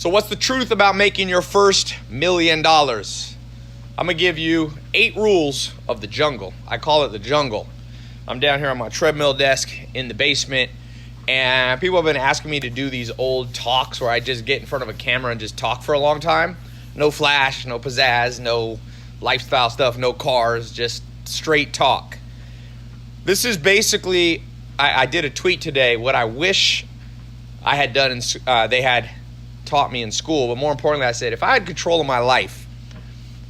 So what's the truth about making your first $1 million? I'm going to give you 8 rules of the jungle. I call it the jungle. I'm down here on my treadmill desk in the basement, and people have been asking me to do these old talks where I just get in front of a camera and just talk for a long time. No flash, no pizzazz, no lifestyle stuff, no cars, just straight talk. This is basically, I did a tweet today, what I wish I had done, they had taught me in school, but more importantly, I said, if I had control of my life,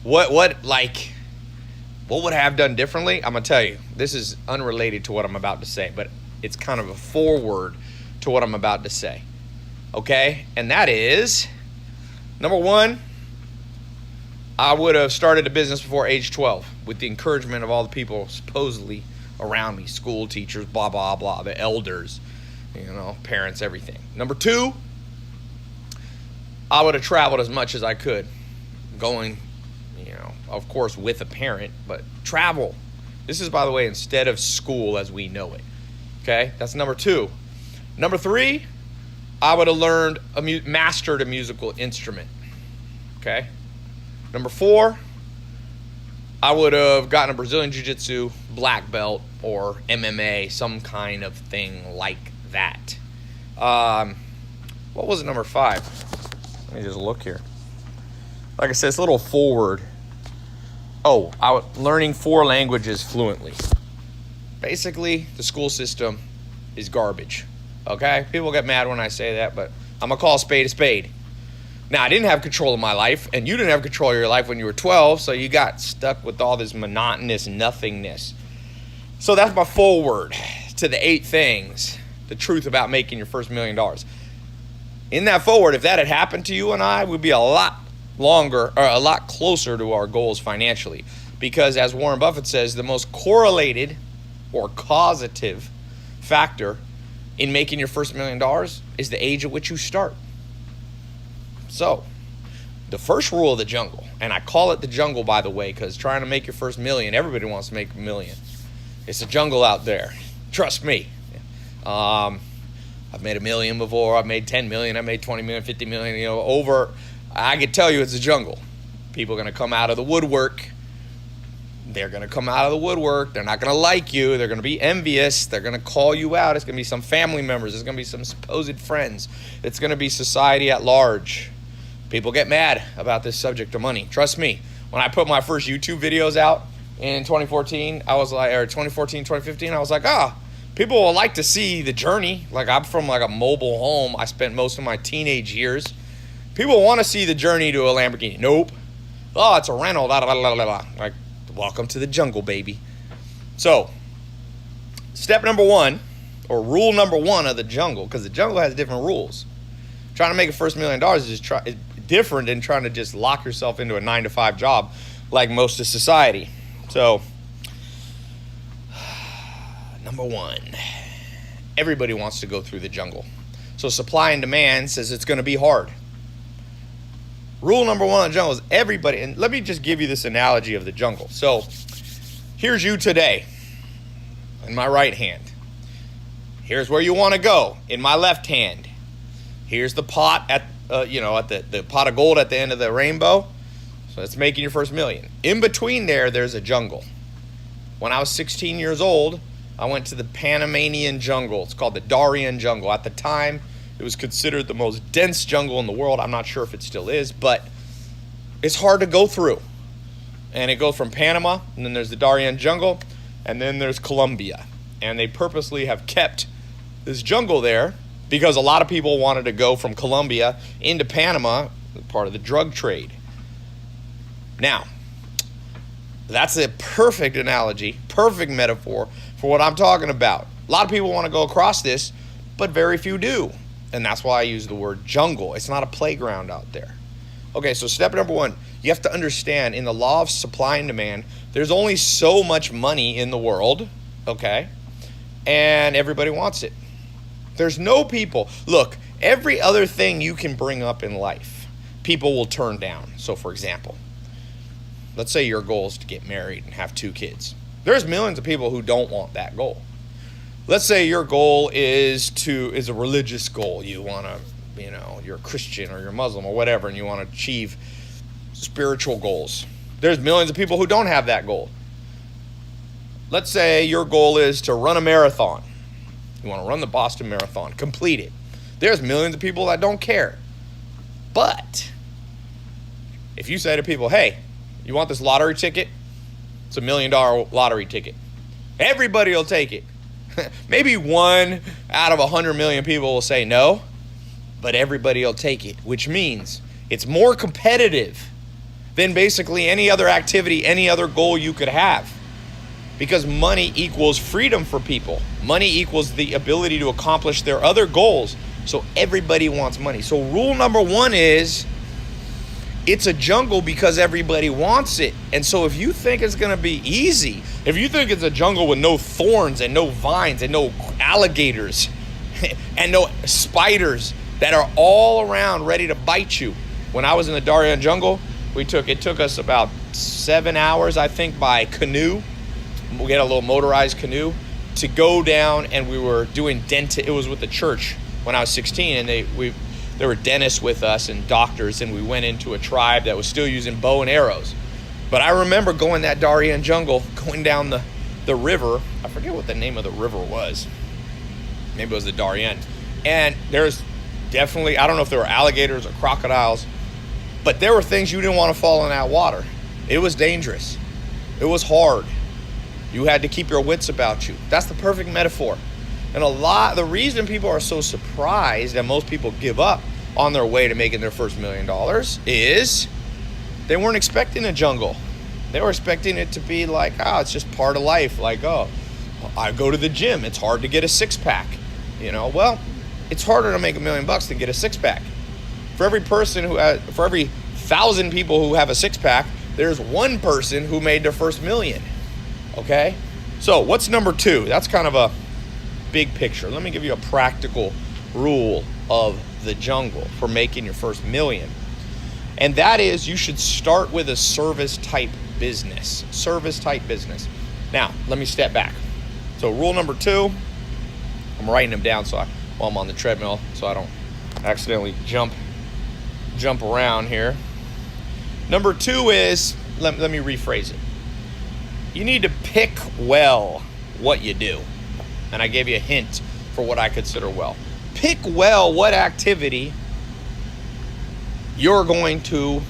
what would I have done differently? I'm going to tell you, this is unrelated to what I'm about to say, but it's kind of a foreword to what I'm about to say. Okay? And that is, number 1, I would have started a business before age 12 with the encouragement of all the people supposedly around me, school teachers, blah, blah, blah, the elders, parents, everything. Number 2, I would have traveled as much as I could, going, of course, with a parent, but travel. This is, by the way, instead of school as we know it. Okay, that's number 2. Number 3, I would have mastered a musical instrument. Okay. Number 4, I would have gotten a Brazilian Jiu-Jitsu black belt or MMA, some kind of thing like that. What was it, number 5? Let me just look here. Like I said, it's a little forward. Learning 4 languages fluently. Basically, the school system is garbage. Okay? People get mad when I say that, but I'm going to call a spade a spade. Now, I didn't have control of my life, and you didn't have control of your life when you were 12, so you got stuck with all this monotonous nothingness. So that's my foreword to the 8 things, the truth about making your first $1 million. In that foreword, if that had happened to you and I, we'd be a lot closer to our goals financially. Because as Warren Buffett says, the most correlated or causative factor in making your first $1 million is the age at which you start. So, the first rule of the jungle, and I call it the jungle, by the way, because trying to make your first $1 million, everybody wants to make $1 million. It's a jungle out there. Trust me. I've made $1 million before. I've made 10 million. I made 20 million, 50 million, I can tell you it's a jungle. People are going to come out of the woodwork. They're going to come out of the woodwork. They're not going to like you. They're going to be envious. They're going to call you out. It's going to be some family members. It's going to be some supposed friends. It's going to be society at large. People get mad about this subject of money. Trust me. When I put my first YouTube videos out in 2014, I was like, or 2014, 2015, I was like, people will like to see the journey. Like, I'm from like a mobile home. I spent most of my teenage years. People want to see the journey to a Lamborghini. Nope. Oh, it's a rental. Blah, blah, blah, blah. Like, welcome to the jungle, baby. So, step number 1, or rule number 1 of the jungle, because the jungle has different rules. Trying to make a first $1 million is different than trying to just lock yourself into a 9-to-5 job like most of society. So, number 1, everybody wants to go through the jungle. So supply and demand says it's going to be hard. Rule number 1 in the jungle is everybody, and let me just give you this analogy of the jungle. So here's you today in my right hand. Here's where you want to go in my left hand. Here's the pot at the pot of gold at the end of the rainbow. So that's making your first $1 million. In between there's a jungle. When I was 16 years old, I went to the Panamanian jungle. It's called the Darien jungle. At the time, it was considered the most dense jungle in the world. I'm not sure if it still is, but it's hard to go through. And it goes from Panama, and then there's the Darien jungle, and then there's Colombia. And they purposely have kept this jungle there because a lot of people wanted to go from Colombia into Panama, part of the drug trade. Now, that's a perfect analogy, perfect metaphor for what I'm talking about. A lot of people want to go across this, but very few do. And that's why I use the word jungle. It's not a playground out there. Okay, so step number 1, you have to understand in the law of supply and demand, there's only so much money in the world, okay? And everybody wants it. There's no people. Look, every other thing you can bring up in life, people will turn down. So for example, let's say your goal is to get married and have 2 kids. There's millions of people who don't want that goal. Let's say your goal is a religious goal. You want to you're a Christian or you're Muslim or whatever, and you want to achieve spiritual goals. There's millions of people who don't have that goal. Let's say your goal is to run a marathon. You want to run the Boston Marathon, complete it. There's millions of people that don't care. But if you say to people, hey, you want this lottery ticket? It's $1 million lottery ticket. Everybody will take it. Maybe 1 out of 100 million people will say no, but everybody will take it, which means it's more competitive than basically any other activity, any other goal you could have. Because money equals freedom for people. Money equals the ability to accomplish their other goals. So everybody wants money. So rule number 1 is, it's a jungle because everybody wants it. And so if you think it's going to be easy, if you think it's a jungle with no thorns and no vines and no alligators and no spiders that are all around ready to bite you. When I was in the Darien jungle, it took us about 7 hours, I think, by canoe. We had a little motorized canoe to go down, and we were doing it was with the church when I was 16, and there were dentists with us and doctors, and we went into a tribe that was still using bow and arrows. But I remember going that Darien jungle, going down the river. I forget what the name of the river was. Maybe it was the Darien. And there's definitely, I don't know if there were alligators or crocodiles, but there were things you didn't want to fall in that water. It was dangerous. It was hard. You had to keep your wits about you. That's the perfect metaphor. And the reason people are so surprised that most people give up on their way to making their first $1 million is they weren't expecting a jungle. They were expecting it to be like, it's just part of life. Like, I go to the gym. It's hard to get a six-pack. Well, it's harder to make $1 million than get a six-pack. For every 1,000 people who have a six-pack, there's one person who made their first $1 million. Okay? So what's number 2? That's kind of a big picture. Let me give you a practical rule of the jungle for making your first $1 million. And that is, you should start with a service-type business. Service-type business. Now, let me step back. So rule number 2, I'm writing them down while I'm on the treadmill so I don't accidentally jump around here. Number 2 is, let me rephrase it. You need to pick well what you do. And I gave you a hint for what I consider well. Pick well what activity you're going to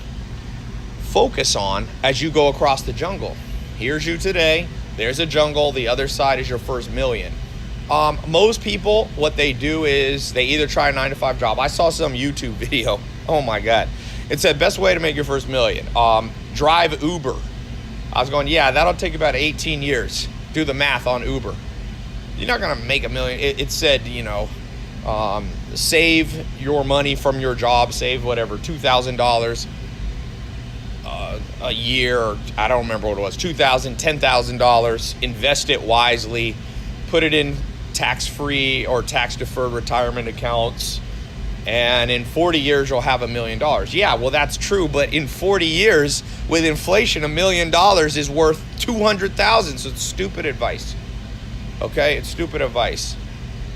focus on as you go across the jungle. Here's you today. There's a jungle. The other side is your first $1 million. Most people, what they do is they either try a 9-to-5 job. I saw some YouTube video. Oh my God. It said best way to make your first $1 million. Drive Uber. I was going, yeah, that'll take about 18 years. Do the math on Uber. You're not going to make $1 million. It said, save your money from your job, save whatever, $2,000 a year. Or I don't remember what it was, $2,000, $10,000. Invest it wisely. Put it in tax-free or tax-deferred retirement accounts. And in 40 years, you'll have $1 million. Yeah, well, that's true. But in 40 years, with inflation, $1 million is worth $200,000. So it's stupid advice. Okay, it's stupid advice.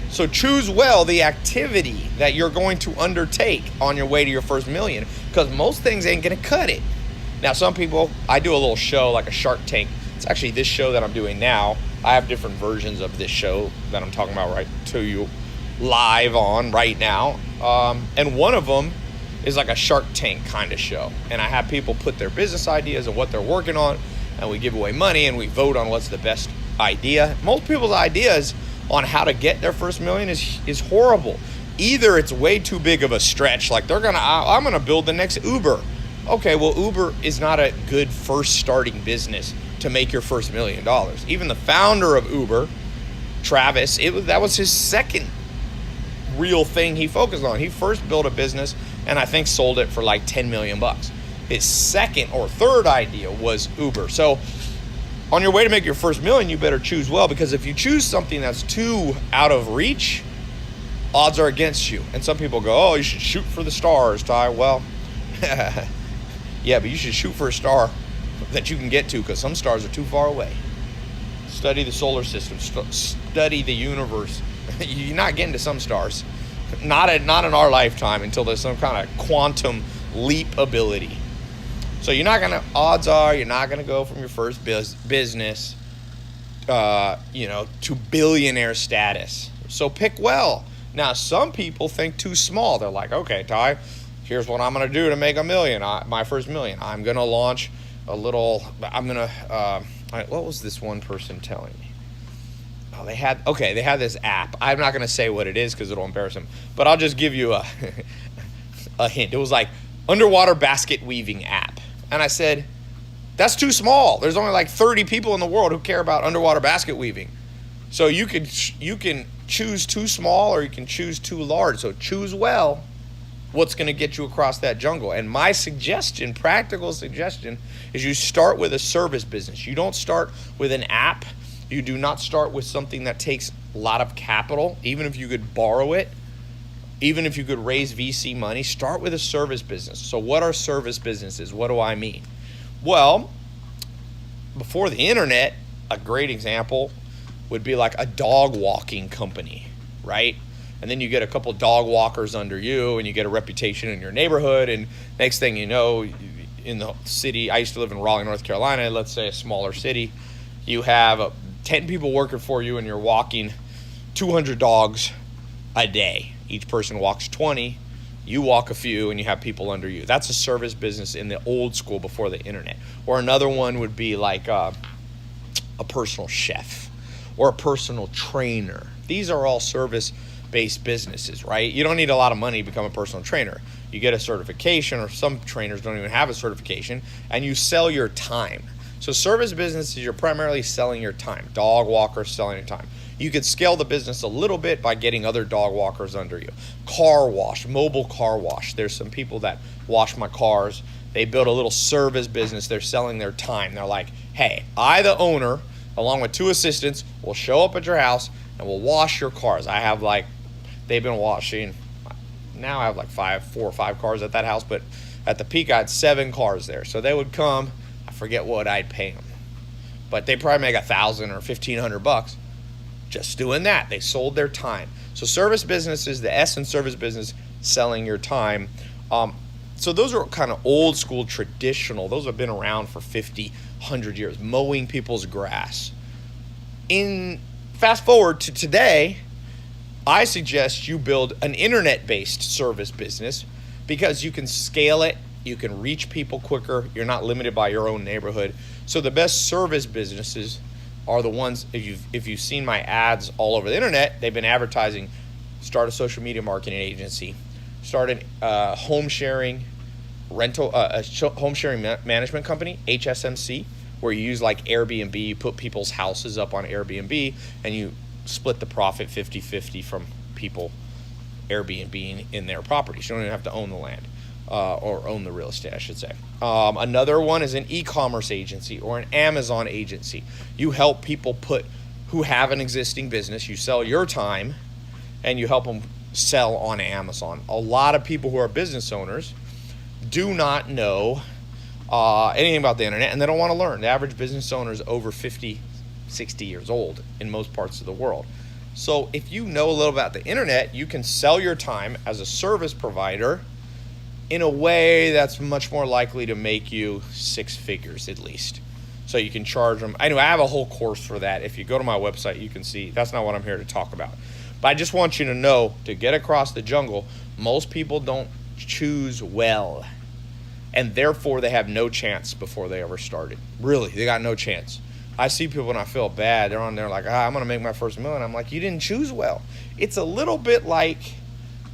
So choose well the activity that you're going to undertake on your way to your first $1 million, because most things ain't going to cut it. Now, some people, I do a little show like a Shark Tank. It's actually this show that I'm doing now. I have different versions of this show that I'm talking about right to you live on right now. And one of them is like a Shark Tank kind of show. And I have people put their business ideas and what they're working on, and we give away money and we vote on what's the best idea. Most people's ideas on how to get their first $1 million is horrible. Either it's way too big of a stretch, like I'm gonna build the next Uber. Okay, well, Uber is not a good first starting business to make your first $1 million. Even the founder of Uber, Travis, that was his second real thing he focused on. He first built a business and I think sold it for like 10 million bucks. His second or third idea was Uber. So on your way to make your first $1 million, you better choose well, because if you choose something that's too out of reach, odds are against you. And some people go, oh, you should shoot for the stars, Ty. Well, yeah, but you should shoot for a star that you can get to, because some stars are too far away. Study the solar system, study the universe. You're not getting to some stars. Not in our lifetime until there's some kind of quantum leap ability. So odds are you're not gonna go from your first business, to billionaire status. So pick well. Now, some people think too small. They're like, okay, Ty, here's what I'm gonna do to make $1 million. My first $1 million. I'm gonna launch what was this one person telling me? Oh, they had this app. I'm not gonna say what it is because it'll embarrass them, but I'll just give you a hint. It was like underwater basket weaving app. And I said, that's too small. There's only like 30 people in the world who care about underwater basket weaving. So you can choose too small or you can choose too large. So choose well what's going to get you across that jungle. And my practical suggestion, is you start with a service business. You don't start with an app. You do not start with something that takes a lot of capital, even if you could borrow it. Even if you could raise VC money, start with a service business. So what are service businesses? What do I mean? Well, before the internet, a great example would be like a dog walking company, right? And then you get a couple dog walkers under you and you get a reputation in your neighborhood. And next thing you know, in the city, I used to live in Raleigh, North Carolina, let's say a smaller city, you have 10 people working for you and you're walking 200 dogs a day. Each person walks 20, you walk a few, and you have people under you. That's a service business in the old school before the internet. Or another one would be like a personal chef or a personal trainer. These are all service-based businesses, right? You don't need a lot of money to become a personal trainer. You get a certification, or some trainers don't even have a certification, and you sell your time. So service businesses, you're primarily selling your time. Dog walkers, selling your time. You could scale the business a little bit by getting other dog walkers under you. Car wash, mobile car wash. There's some people that wash my cars. They build a little service business. They're selling their time. They're like, hey, I, the owner, along with 2 assistants, will show up at your house and will wash your cars. They've been washing, now I have like 4 or 5 cars at that house, but at the peak I had 7 cars there. So they would come, I forget what I'd pay them, but they probably make $1,000 or $1,500 just doing that. They sold their time. So service business is the S in service business, selling your time. So those are kind of old school, traditional. Those have been around for 50, 100 years, mowing people's grass. Fast forward to today, I suggest you build an internet-based service business because you can scale it, you can reach people quicker, you're not limited by your own neighborhood. So the best service businesses are the ones, if you've seen my ads all over the internet, they've been advertising, start a social media marketing agency, start a home sharing management company, HSMC, where you use like Airbnb, you put people's houses up on Airbnb and you split the profit 50-50 from people Airbnb in their properties. You don't even have to own the land. Or own the real estate, I should say. Another one is an e-commerce agency or an Amazon agency. You help people who have an existing business, you sell your time, and you help them sell on Amazon. A lot of people who are business owners do not know anything about the internet, and they don't want to learn. The average business owner is over 50, 60 years old in most parts of the world. So if you know a little about the internet, you can sell your time as a service provider in a way that's much more likely to make you 6 figures at least. So you can charge them. I have a whole course for that. If you go to my website, you can see. That's not what I'm here to talk about. But I just want you to know, to get across the jungle, most people don't choose well. And therefore, they have no chance before they ever started. Really, they got no chance. I see people and I feel bad. They're on there like, I'm going to make my first $1 million. I'm like, you didn't choose well. It's a little bit like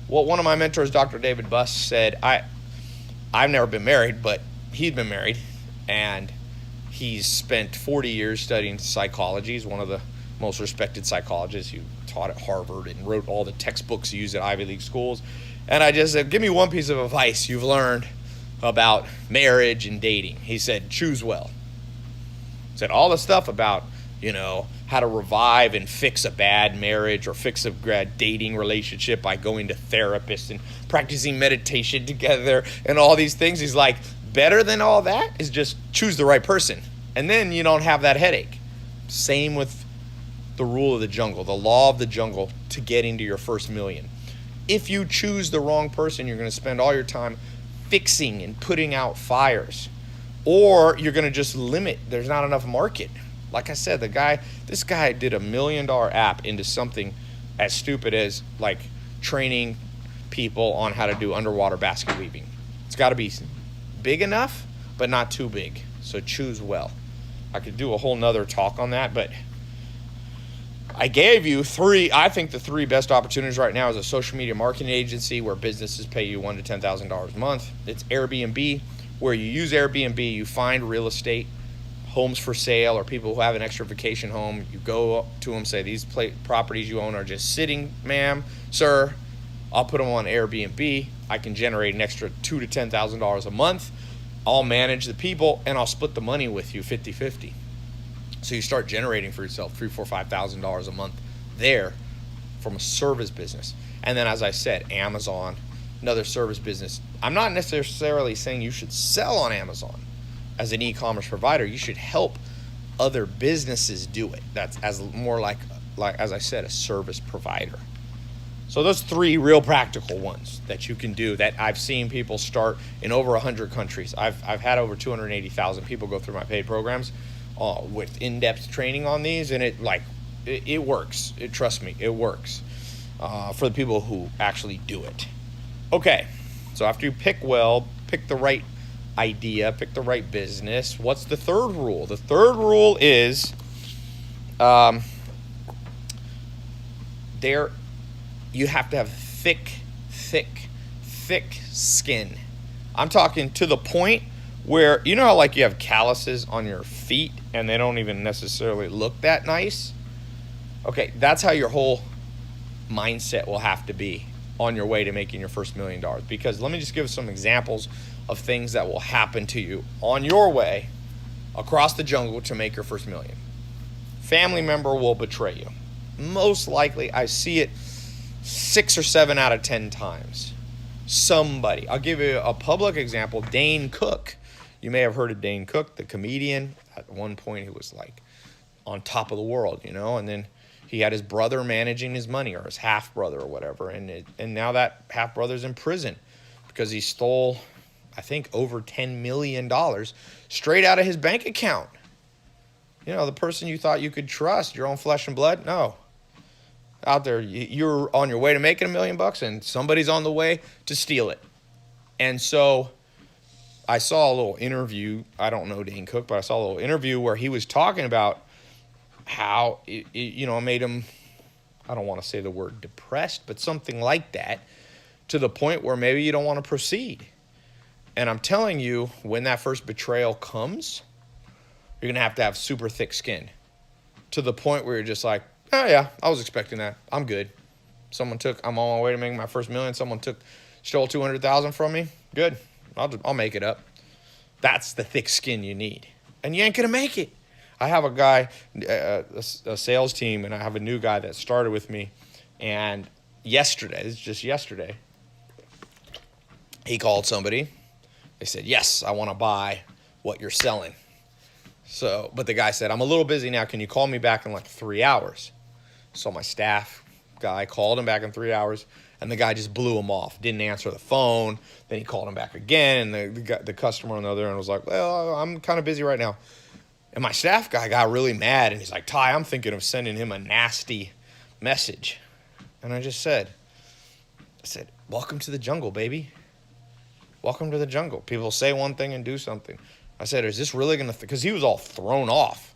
what one of my mentors, Dr. David Buss, said. I've never been married, but he'd been married, and he's spent 40 years studying psychology. He's one of the most respected psychologists who taught at Harvard and wrote all the textbooks used at Ivy League schools. And I just said, give me one piece of advice you've learned about marriage and dating. He said, choose well. He said all the stuff about, how to revive and fix a bad marriage or fix a bad dating relationship by going to therapists and practicing meditation together and all these things. He's like, better than all that is just choose the right person. And then you don't have that headache. Same with the rule of the jungle, the law of the jungle to getting to your first $1 million. If you choose the wrong person, you're going to spend all your time fixing and putting out fires. Or you're going to just limit. There's not enough market. Like I said, this guy did $1 million app into something as stupid as like training people on how to do underwater basket weaving. It's got to be big enough, but not too big. So choose well. I could do a whole nother talk on that, but I gave you three. I think the three best opportunities right now is a social media marketing agency where businesses pay you $1,000 to $10,000 a month. It's Airbnb, where you use Airbnb, you find real estate, homes for sale, or people who have an extra vacation home. You go up to them, say, these properties you own are just sitting, ma'am, sir. I'll put them on Airbnb. I can generate an extra $2,000 to $10,000 a month. I'll manage the people, and I'll split the money with you 50-50. So you start generating for yourself $3,000, $4,000, $5,000 a month there from a service business. And then, as I said, Amazon, another service business. I'm not necessarily saying you should sell on Amazon as an e-commerce provider. You should help other businesses do it. That's as more like as I said, a service provider. So those three real practical ones that you can do that I've seen people start in over 100 countries. I've had over 280,000 people go through my paid programs with in-depth training on these, and it works. Trust me, it works for the people who actually do it. Okay, so after you pick well, pick the right idea, pick the right business. What's the third rule? The third rule is you have to have thick skin. I'm talking to the point where, you know how like you have calluses on your feet and they don't even necessarily look that nice? Okay, that's how your whole mindset will have to be on your way to making your first $1 million. Because let me just give some examples of things that will happen to you on your way across the jungle to make your first $1 million. Family member will betray you. Most likely, I see it 6 or 7 out of 10 times. Somebody. I'll give you a public example. Dane Cook. You may have heard of Dane Cook, the comedian. At one point, he was like on top of the world, you know, and then he had his brother managing his money, or his half-brother or whatever, and now that half-brother's in prison because he stole, I think, over $10 million straight out of his bank account. You know, the person you thought you could trust, your own flesh and blood, no. Out there, you're on your way to making $1 million, and somebody's on the way to steal it. And so I saw a little interview. I don't know Dane Cook, but I saw a little interview where he was talking about how it made him, I don't want to say the word depressed, but something like that, to the point where maybe you don't want to proceed. And I'm telling you, when that first betrayal comes, you're going to have super thick skin, to the point where you're just like, oh yeah, I was expecting that. I'm good. I'm on my way to making my first $1 million. Someone stole $200,000 from me. Good. I'll make it up. That's the thick skin you need. And you ain't going to make it. I have a guy, a sales team, and I have a new guy that started with me. And this is just yesterday, he called somebody. They said, yes, I want to buy what you're selling. So, but the guy said, I'm a little busy now. Can you call me back in like 3 hours? So my staff guy called him back in 3 hours, and the guy just blew him off. Didn't answer the phone. Then he called him back again, and the customer on the other end was like, well, I'm kind of busy right now. And my staff guy got really mad, and he's like, Ty, I'm thinking of sending him a nasty message. And I said, welcome to the jungle, baby. Welcome to the jungle. People say one thing and do something. I said, is this really going to, because he was all thrown off.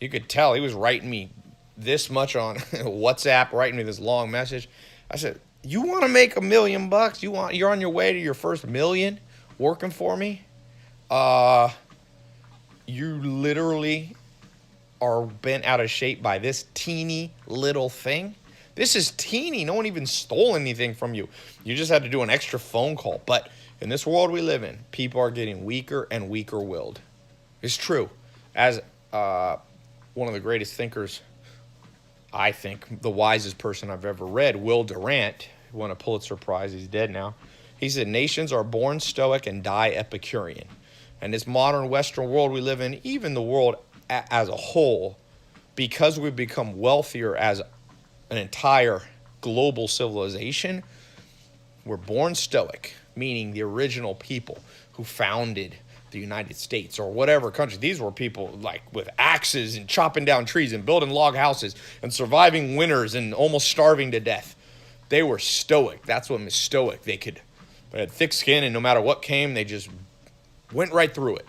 You could tell he was writing me this much on WhatsApp, writing me this long message. I said, you want to make $1 million? You're on your way to your first $1 million working for me? You literally are bent out of shape by this teeny little thing. This is teeny. No one even stole anything from you. You just had to do an extra phone call. But in this world we live in, people are getting weaker and weaker-willed. It's true. As one of the greatest thinkers, I think, the wisest person I've ever read, Will Durant, who won a Pulitzer Prize, he's dead now. He said, nations are born stoic and die Epicurean. And this modern Western world we live in, even the world as a whole, because we've become wealthier as an entire global civilization, were born stoic, meaning the original people who founded the United States or whatever country. These were people like with axes and chopping down trees and building log houses and surviving winters and almost starving to death. They were stoic. That's what was stoic. They had thick skin, and no matter what came, they just went right through it.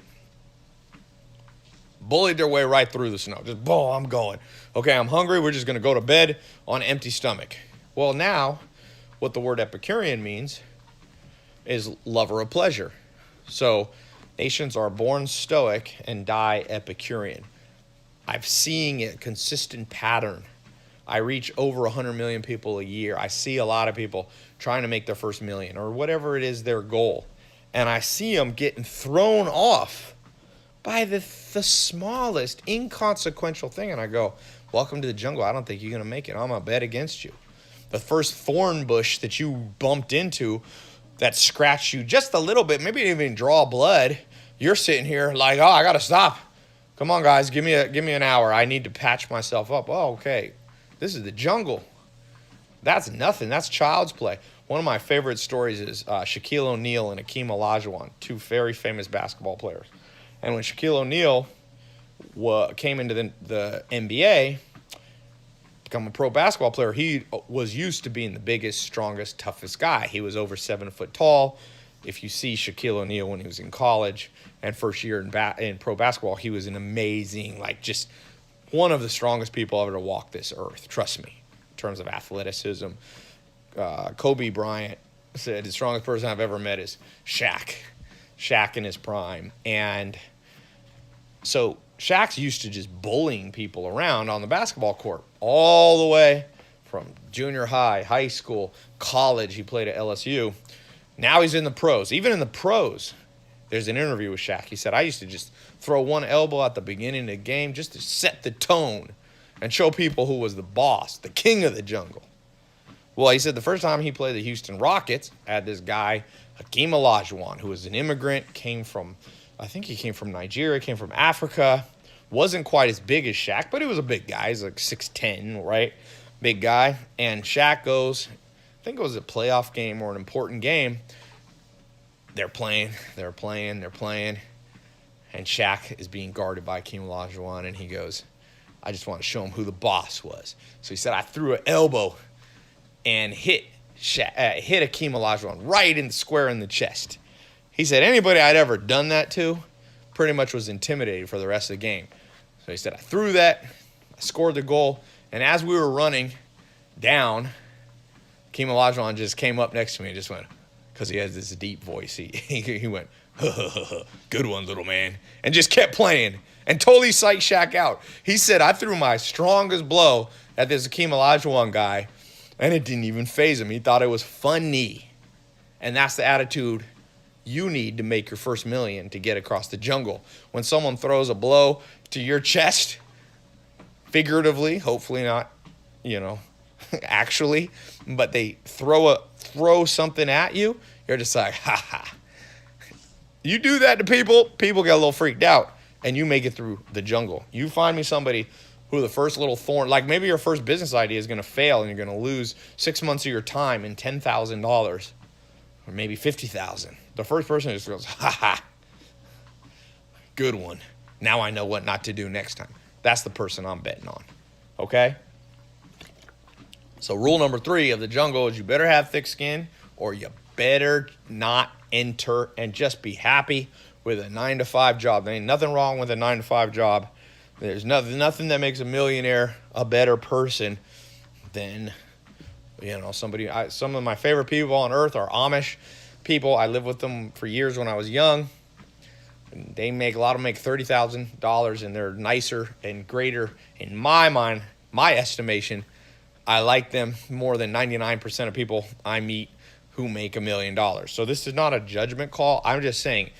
Bullied their way right through the snow. Just, I'm going. Okay, I'm hungry. We're just going to go to bed on an empty stomach. Well, now, what the word Epicurean means is lover of pleasure. So, nations are born stoic and die Epicurean. I'm seeing a consistent pattern. I reach over 100 million people a year. I see a lot of people trying to make their first million or whatever it is their goal. And I see them getting thrown off by the smallest inconsequential thing. And I go, welcome to the jungle. I don't think you're going to make it. I'm going to bet against you. The first thorn bush that you bumped into that scratched you just a little bit, maybe didn't even draw blood, you're sitting here like, I got to stop. Come on, guys, give me an hour. I need to patch myself up. Oh, okay. This is the jungle. That's nothing. That's child's play. One of my favorite stories is Shaquille O'Neal and Hakeem Olajuwon, two very famous basketball players. And when Shaquille O'Neal came into the NBA, become a pro basketball player, he was used to being the biggest, strongest, toughest guy. He was over 7 foot tall. If you see Shaquille O'Neal when he was in college and first year in pro basketball, he was an amazing, just one of the strongest people ever to walk this earth. Trust me, in terms of athleticism. Kobe Bryant said the strongest person I've ever met is Shaq. Shaq in his prime. And so Shaq's used to just bullying people around on the basketball court all the way from junior high, high school, college. He played at LSU. Now he's in the pros. Even in the pros, there's an interview with Shaq. He said, I used to just throw one elbow at the beginning of the game just to set the tone and show people who was the boss, the king of the jungle. Well, he said the first time he played the Houston Rockets, had this guy, Hakeem Olajuwon, who was an immigrant, I think he came from Nigeria, came from Africa, wasn't quite as big as Shaq, but he was a big guy. He's like 6'10", right? Big guy. And Shaq goes, I think it was a playoff game or an important game. They're playing. And Shaq is being guarded by Hakeem Olajuwon, and he goes, I just want to show him who the boss was. So he said, I threw an elbow and hit Hakeem Olajuwon right in the square in the chest. He said anybody I'd ever done that to pretty much was intimidated for the rest of the game. So he said, I threw that, I scored the goal, and as we were running down, Hakeem Olajuwon just came up next to me and just went, because he has this deep voice, he went, good one, little man, and just kept playing and totally psyched Shaq out. He said, I threw my strongest blow at this Hakeem Olajuwon guy, and it didn't even faze him. He thought it was funny. And that's the attitude you need to make your first million to get across the jungle. When someone throws a blow to your chest, figuratively, hopefully not, actually, but they throw something at you, you're just like, ha ha. You do that to people get a little freaked out, and you make it through the jungle. You find me somebody who the first little thorn, like maybe your first business idea is going to fail and you're going to lose 6 months of your time and $10,000 or maybe $50,000. The first person just goes, ha ha, good one. Now I know what not to do next time. That's the person I'm betting on, okay? So rule number 3 of the jungle is you better have thick skin or you better not enter and just be happy with a 9-to-5 job. There ain't nothing wrong with a 9-to-5 job. There's nothing that makes a millionaire a better person than, somebody. Some of my favorite people on earth are Amish people. I lived with them for years when I was young. And a lot of them make $30,000, and they're nicer and greater in my mind, my estimation. I like them more than 99% of people I meet who make $1 million. So this is not a judgment call. I'm just saying,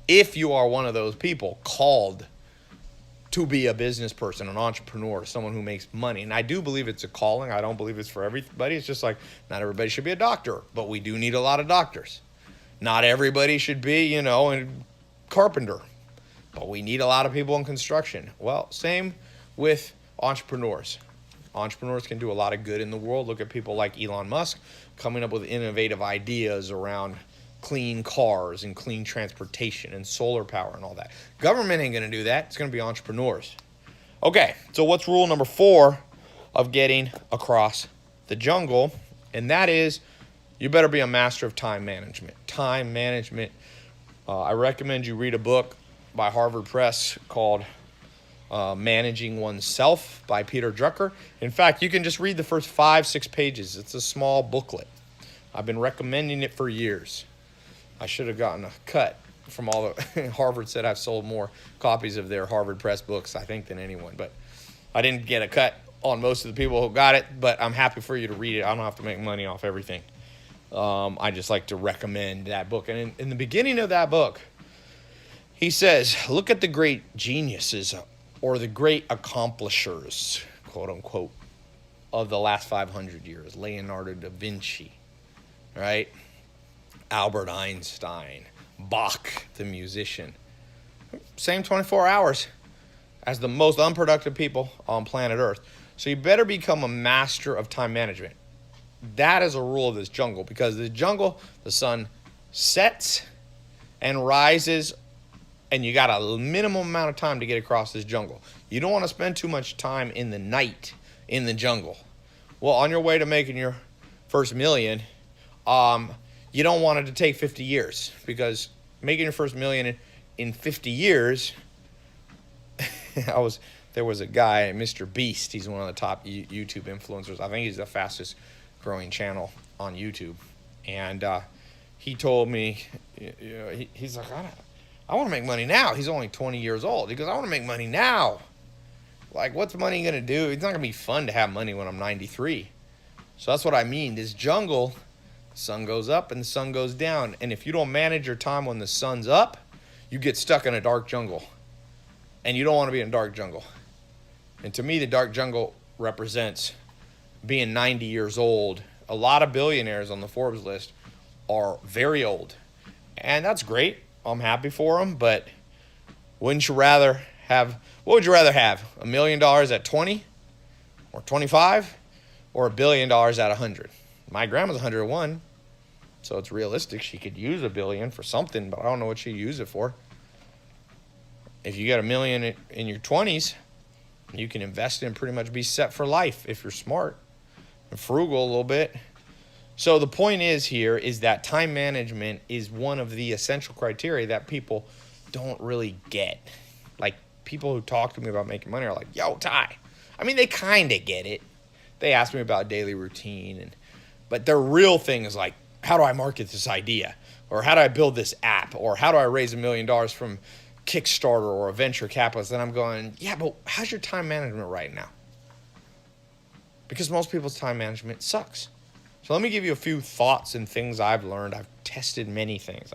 if you are one of those people called to be a business person, an entrepreneur, someone who makes money. And I do believe it's a calling. I don't believe it's for everybody. It's just like not everybody should be a doctor, but we do need a lot of doctors. Not everybody should be, a carpenter, but we need a lot of people in construction. Well, same with entrepreneurs. Entrepreneurs can do a lot of good in the world. Look at people like Elon Musk, coming up with innovative ideas around clean cars and clean transportation and solar power and all that. Government ain't going to do that. It's going to be entrepreneurs. Okay, so what's rule number 4 of getting across the jungle? And that is, you better be a master of time management. Time management. I recommend you read a book by Harvard Press called Managing Oneself by Peter Drucker. In fact, you can just read the first 5-6 pages. It's a small booklet. I've been recommending it for years. I should have gotten a cut from all the Harvard said I've sold more copies of their Harvard Press books, I think, than anyone. But I didn't get a cut on most of the people who got it, but I'm happy for you to read it. I don't have to make money off everything. I just like to recommend that book. And in the beginning of that book, he says, look at the great geniuses or the great accomplishers, quote unquote, of the last 500 years. Leonardo da Vinci, right? Albert Einstein, Bach, the musician. Same 24 hours as the most unproductive people on planet Earth. So you better become a master of time management. That is a rule of this jungle, because the jungle, the sun sets and rises, and you got a minimum amount of time to get across this jungle. You don't want to spend too much time in the night in the jungle. Well, on your way to making your first million, you don't want it to take 50 years, because making your first million in 50 years, there was a guy, Mr. Beast. He's one of the top YouTube influencers. I think he's the fastest growing channel on YouTube. And he told me, he's like, I want to make money now. He's only 20 years old. He goes, I want to make money now. Like, what's money going to do? It's not going to be fun to have money when I'm 93. So that's what I mean. This jungle, the sun goes up and the sun goes down. And if you don't manage your time when the sun's up, you get stuck in a dark jungle. And you don't want to be in a dark jungle. And to me, the dark jungle represents being 90 years old. A lot of billionaires on the Forbes list are very old. And that's great. I'm happy for them. But what would you rather have? $1 million at 20 or 25 or $1 billion at 100? My grandma's 101. So it's realistic. She could use $1 billion for something, but I don't know what she'd use it for. If you get $1 million in your 20s, you can invest in, pretty much be set for life if you're smart and frugal a little bit. So the point is here is that time management is one of the essential criteria that people don't really get. Like, people who talk to me about making money are like, yo, Ty. I mean, they kind of get it. They ask me about daily routine, but their real thing is like, how do I market this idea? Or how do I build this app? Or how do I raise $1 million from Kickstarter or a venture capitalist? And I'm going, yeah, but how's your time management right now? Because most people's time management sucks. So let me give you a few thoughts and things I've learned. I've tested many things.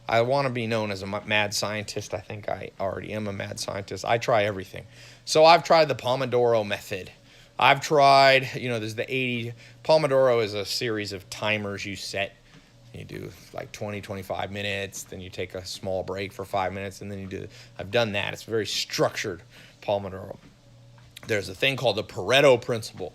I want to be known as a mad scientist. I think I already am a mad scientist. I try everything. So I've tried the Pomodoro method. I've tried, there's the 80. Pomodoro is a series of timers you set. You do like 20, 25 minutes, then you take a small break for 5 minutes, and then you do. I've done that. It's very structured, Pomodoro. There's a thing called the Pareto principle.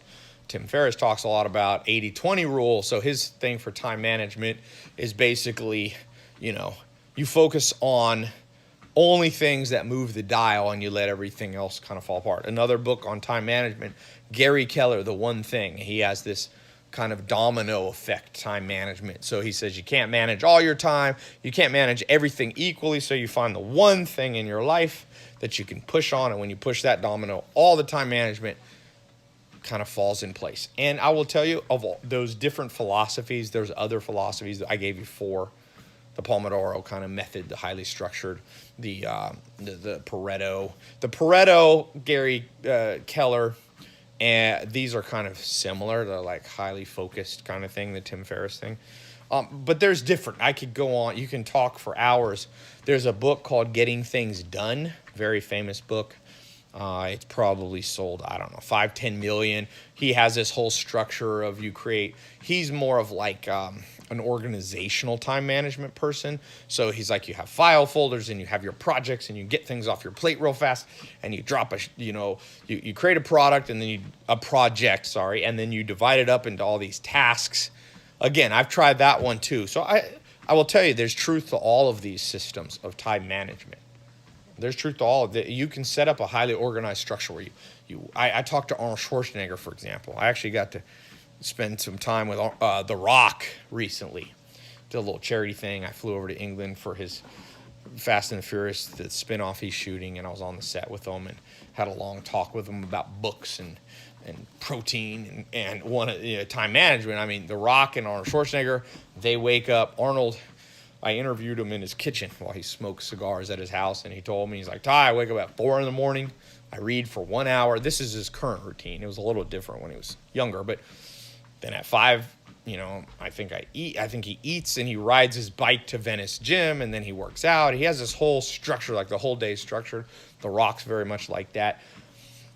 Tim Ferriss talks a lot about 80-20 rule. So his thing for time management is basically, you focus on only things that move the dial and you let everything else kind of fall apart. Another book on time management, Gary Keller, The One Thing. He has this kind of domino effect time management. So he says you can't manage all your time. You can't manage everything equally. So you find the one thing in your life that you can push on. And when you push that domino, all the time management kind of falls in place. And I will tell you, of all those different philosophies, there's other philosophies that I gave you 4. The Pomodoro kind of method, the highly structured, the Pareto. The Pareto, Gary Keller, and these are kind of similar. They're like highly focused kind of thing, the Tim Ferriss thing. But there's different. I could go on. You can talk for hours. There's a book called Getting Things Done, very famous book. It's probably sold, 5-10 million. He has this whole structure of he's more of like an organizational time management person. So he's like, you have file folders and you have your projects and you get things off your plate real fast and you drop you create a project and then you divide it up into all these tasks Again, I've tried that one too. So I will tell you, there's truth to all of these systems of time management. There's truth to all of it. You can set up a highly organized structure where I talked to Arnold Schwarzenegger, for example. I actually got to spend some time with The Rock recently. Did a little charity thing. I flew over to England for his Fast and the Furious, the spinoff he's shooting, and I was on the set with him and had a long talk with him about books and protein and time management. I mean, The Rock and Arnold Schwarzenegger, they wake up. Arnold, I interviewed him in his kitchen while he smoked cigars at his house, and he told me, he's like, Ty, I wake up at 4 in the morning. I read for 1 hour. This is his current routine. It was a little different when he was younger, but then at 5, I think he eats and he rides his bike to Venice Gym, and then he works out. He has this whole structure, like the whole day structured. The Rock's very much like that.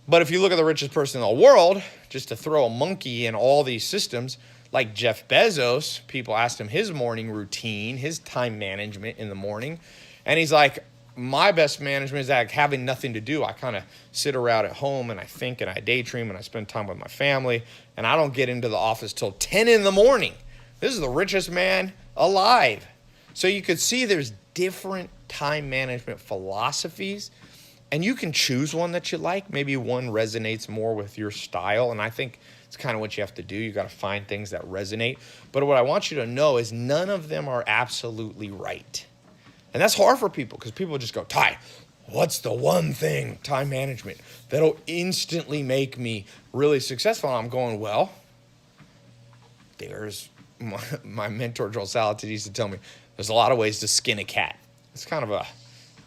But if you look at the richest person in the world, just to throw a monkey in all these systems, like Jeff Bezos, people asked him his morning routine, his time management in the morning. And he's like, my best management is like having nothing to do. I kind of sit around at home and I think and I daydream and I spend time with my family. And I don't get into the office till 10 in the morning. This is the richest man alive. So you could see there's different time management philosophies. And you can choose one that you like. Maybe one resonates more with your style. And I think it's kind of what you have to do. You got to find things that resonate. But what I want you to know is none of them are absolutely right. And that's hard for people because people just go, Ty, what's the one thing, time management, that'll instantly make me really successful? And I'm going, well, there's my mentor, Joel Salatin, used to tell me, there's a lot of ways to skin a cat. It's kind of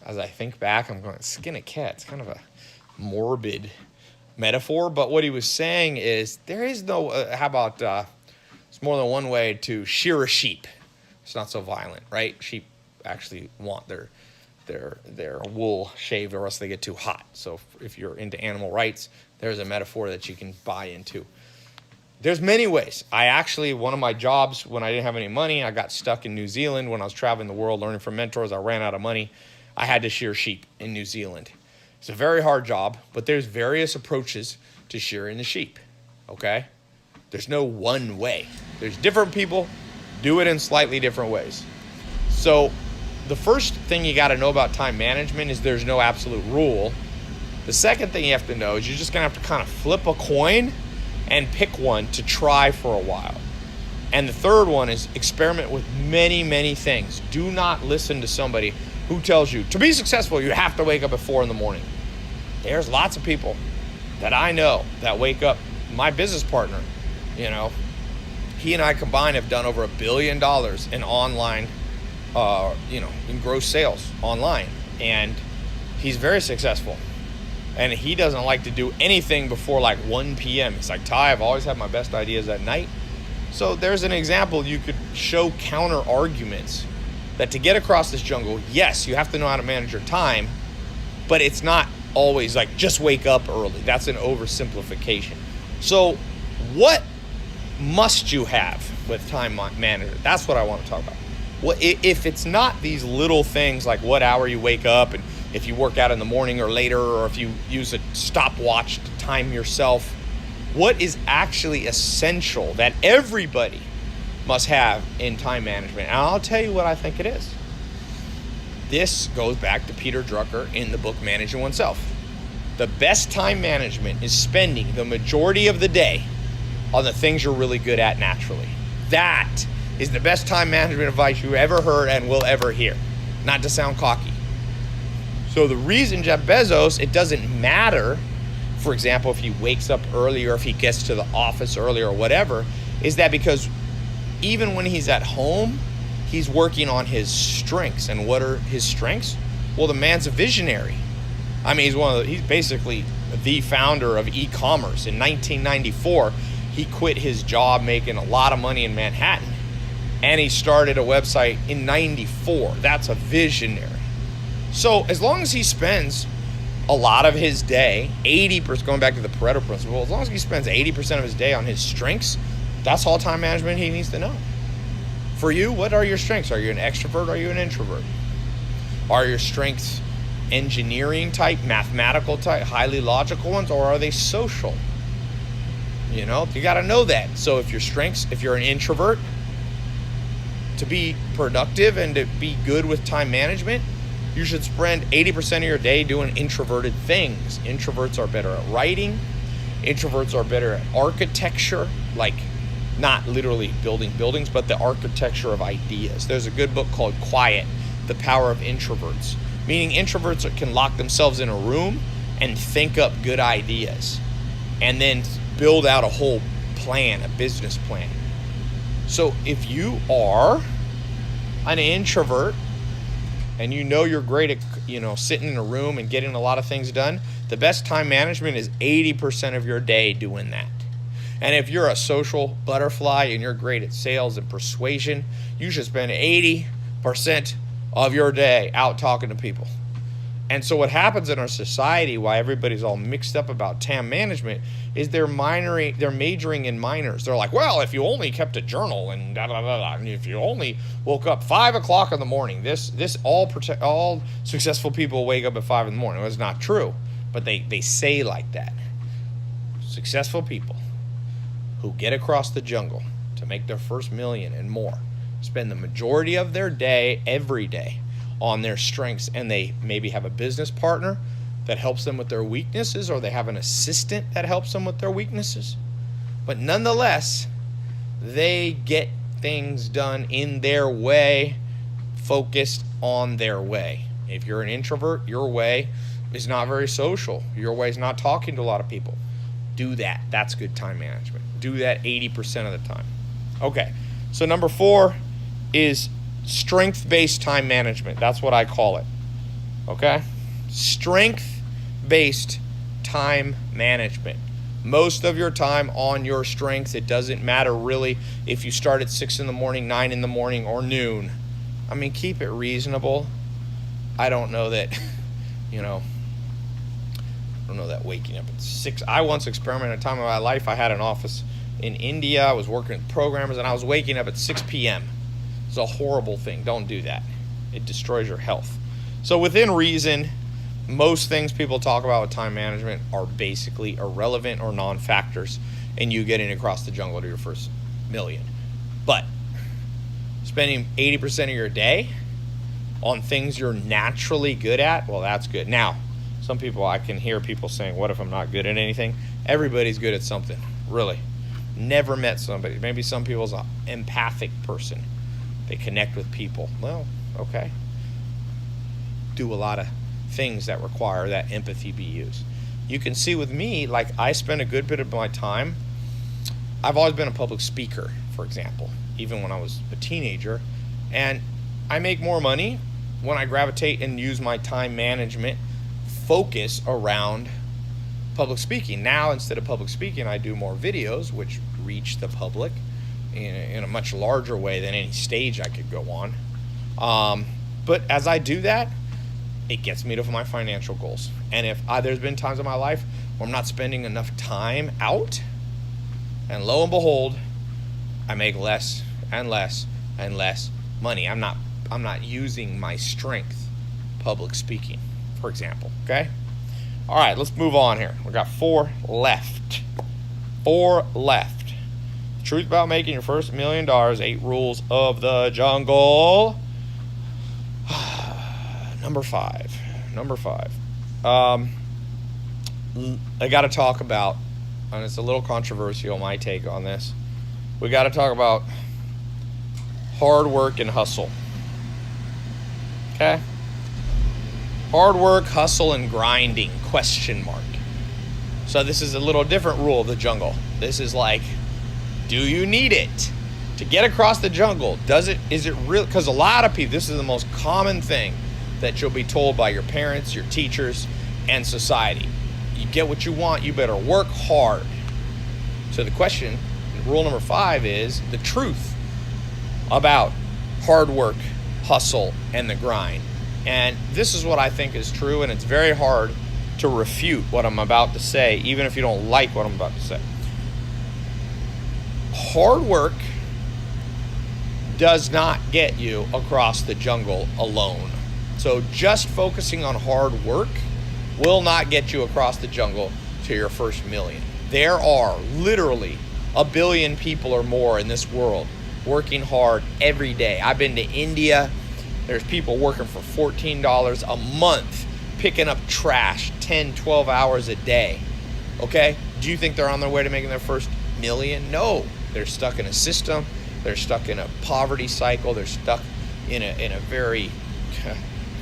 as I think back, I'm going, skin a cat. It's kind of a morbid metaphor. But what he was saying is there is no, it's more than one way to shear a sheep. It's not so violent, right? Sheep actually want their wool shaved or else they get too hot. So if you're into animal rights, there's a metaphor that you can buy into. There's many ways. One of my jobs when I didn't have any money, I got stuck in New Zealand when I was traveling the world learning from mentors. I ran out of money. I had to shear sheep in New Zealand. It's a very hard job, but there's various approaches to shearing the sheep, okay? There's no one way. There's different people do it in slightly different ways. So the first thing you got to know about time management is there's no absolute rule. The second thing you have to know is you're just going to have to kind of flip a coin and pick one to try for a while. And the third one is experiment with many, many things. Do not listen to somebody who tells you to be successful, you have to wake up at 4 in the morning. There's lots of people that I know that wake up. My business partner, he and I combined have done over $1 billion in online, in gross sales online. And he's very successful. And he doesn't like to do anything before like 1 p.m. It's like, Ty, I've always had my best ideas at night. So there's an example. You could show counter arguments that to get across this jungle, yes, you have to know how to manage your time, but it's not always like just wake up early. That's an oversimplification. So what must you have with time management? That's what I want to talk about. Well, if it's not these little things like what hour you wake up and if you work out in the morning or later, or if you use a stopwatch to time yourself, what is actually essential that everybody must have in time management? And I'll tell you what I think it is. This goes back to Peter Drucker in the book Managing Oneself. The best time management is spending the majority of the day on the things you're really good at naturally. That is the best time management advice you ever heard and will ever hear. Not to sound cocky. So the reason Jeff Bezos, it doesn't matter, for example, if he wakes up early or if he gets to the office early or whatever, is that because even when he's at home, he's working on his strengths. And what are his strengths? Well, the man's a visionary. I mean, he's basically the founder of e-commerce. In 1994, he quit his job making a lot of money in Manhattan, and he started a website in 94. That's a visionary. So as long as he spends a lot of his day, 80%, going back to the Pareto principle, as long as he spends 80% of his day on his strengths, that's all time management he needs to know. For you, what are your strengths? Are you an extrovert or are you an introvert? Are your strengths engineering type, mathematical type, highly logical ones, or are they social? You got to know that. So if your strengths, if you're an introvert, to be productive and to be good with time management, you should spend 80% of your day doing introverted things. Introverts are better at writing. Introverts are better at architecture, like not literally building buildings, but the architecture of ideas. There's a good book called Quiet, The Power of Introverts, meaning introverts can lock themselves in a room and think up good ideas and then build out a whole plan, a business plan. So if you are an introvert and you know you're great at, sitting in a room and getting a lot of things done, the best time management is 80% of your day doing that. And if you're a social butterfly and you're great at sales and persuasion, you should spend 80% of your day out talking to people. And so what happens in our society, why everybody's all mixed up about time management, is they're majoring in minors. They're like, well, if you only kept a journal and da da da da, and if you only woke up 5 o'clock in the morning, all successful people wake up at 5 in the morning. Well, it's not true, but they say like that. Successful people who get across the jungle to make their first million and more spend the majority of their day every day on their strengths, and they maybe have a business partner that helps them with their weaknesses, or they have an assistant that helps them with their weaknesses. But nonetheless, they get things done in their way, focused on their way. If you're an introvert, your way is not very social. Your way is not talking to a lot of people. Do that. That's good time management. Do that 80% of the time. Okay, so number 4 is strength-based time management. That's what I call it. Okay? Strength-based time management. Most of your time on your strengths. It doesn't matter really if you start at 6 in the morning, 9 in the morning, or noon. I mean, keep it reasonable. I don't know that, waking up at 6. I once experimented a time in my life. I had an office in India. I was working with programmers, and I was waking up at 6 p.m. It's a horrible thing. Don't do that. It destroys your health. So within reason, most things people talk about with time management are basically irrelevant or non-factors in you getting across the jungle to your first million. But spending 80% of your day on things you're naturally good at, well, that's good. Now, some people, I can hear people saying, what if I'm not good at anything? Everybody's good at something, really. Never met somebody. Maybe some people's an empathic person. They connect with people. Well, okay. Do a lot of things that require that empathy be used. You can see with me, like I spend a good bit of my time. I've always been a public speaker, for example, even when I was a teenager. And I make more money when I gravitate and use my time management focus around public speaking. Now, instead of public speaking, I do more videos, which reach the public in a much larger way than any stage I could go on. But as I do that, it gets me to my financial goals. And if there's been times in my life where I'm not spending enough time out, and lo and behold, I make less and less and less money. I'm not using my strength, public speaking, for example. Okay? All right, let's move on here. We got 4 left. 4 left. Truth about making your first $1 million, 8 rules of the jungle. Number 5. I got to talk about, and it's a little controversial, my take on this. We got to talk about hard work and hustle. Okay? Hard work, hustle, and grinding, ? So this is a little different rule of the jungle. This is like, do you need it to get across the jungle? Is it real? Because a lot of people, this is the most common thing that you'll be told by your parents, your teachers, and society. You get what you want, you better work hard. So the question, rule number 5, is the truth about hard work, hustle, and the grind. And this is what I think is true, and it's very hard to refute what I'm about to say, even if you don't like what I'm about to say. Hard work does not get you across the jungle alone. So just focusing on hard work will not get you across the jungle to your first million. There are literally 1 billion people or more in this world working hard every day. I've been to India. There's people working for $14 a month, picking up trash 10, 12 hours a day. Okay? Do you think they're on their way to making their first million? No. They're stuck in a system. They're stuck in a poverty cycle. They're stuck in a very,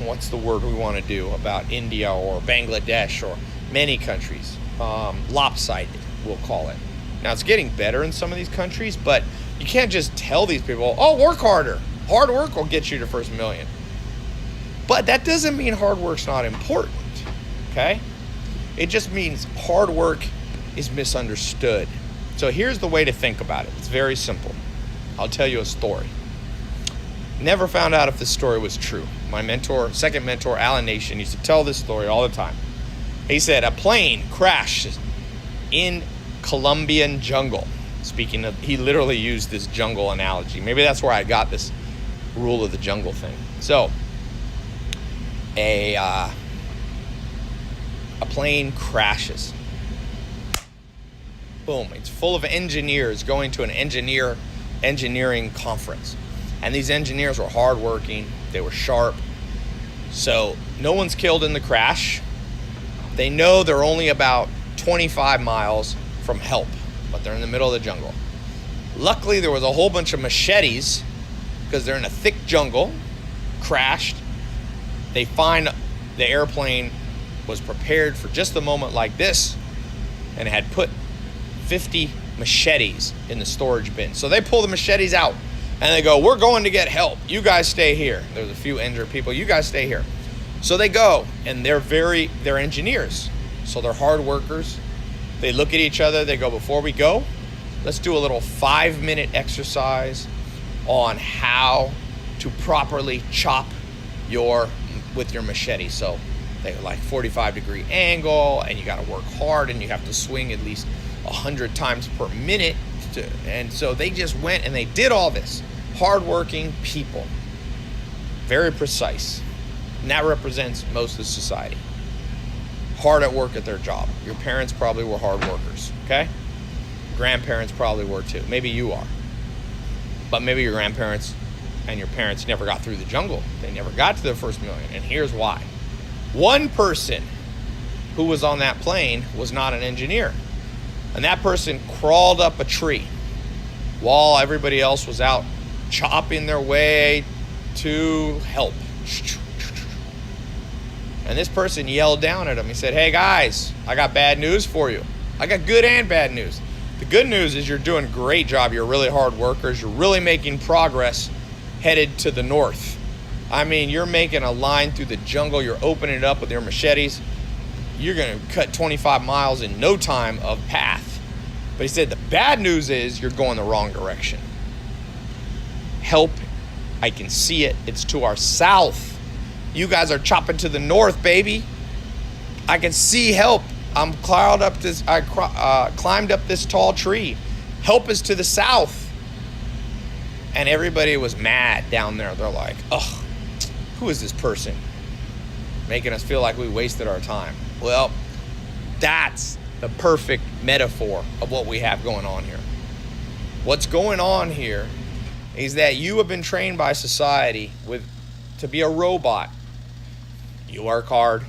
what's the word we want to do about India or Bangladesh or many countries? Lopsided, we'll call it. Now, it's getting better in some of these countries, but you can't just tell these people, oh, work harder. Hard work will get you to first million. But that doesn't mean hard work's not important, okay? It just means hard work is misunderstood. So here's the way to think about it. It's very simple. I'll tell you a story. Never found out if this story was true. My mentor, second mentor, Alan Nation, used to tell this story all the time. He said a plane crashed in Colombian jungle. Speaking of, he literally used this jungle analogy. Maybe that's where I got this rule of the jungle thing. So, a plane crashes. Boom. It's full of engineers going to an engineering conference. And these engineers were hardworking. They were sharp. So, no one's killed in the crash. They know they're only about 25 miles from help, but they're in the middle of the jungle. Luckily, there was a whole bunch of machetes because they're in a thick jungle, crashed. They find the airplane was prepared for just a moment like this and had put 50 machetes in the storage bin. So they pull the machetes out and they go, we're going to get help. You guys stay here. There's a few injured people. You guys stay here. So they go, and they're engineers. So they're hard workers. They look at each other. They go, before we go, let's do a little 5-minute exercise on how to properly chop with your machete. So they like 45-degree angle, and you got to work hard, and you have to swing at least 100 times per minute. And so they just went and they did all this. Hardworking people, very precise. And that represents most of society. Hard at work at their job. Your parents probably were hard workers, okay? Grandparents probably were too. Maybe you are. But maybe your grandparents and your parents never got through the jungle. They never got to their first million. And here's why. One person who was on that plane was not an engineer. And that person crawled up a tree while everybody else was out chopping their way to help. And this person yelled down at him. He said, hey guys, I got bad news for you. I got good and bad news. The good news is you're doing a great job. You're really hard workers. You're really making progress headed to the north. I mean, you're making a line through the jungle. You're opening it up with your machetes. You're going to cut 25 miles in no time of path. But he said the bad news is you're going the wrong direction. Help, I can see it. It's to our south. You guys are chopping to the north, baby. I can see help. I climbed up this tall tree. Help is to the south. And everybody was mad down there. They're like, ugh, who is this person? Making us feel like we wasted our time. Well, that's the perfect metaphor of what we have going on here. What's going on here is that you have been trained by society to be a robot. You work hard,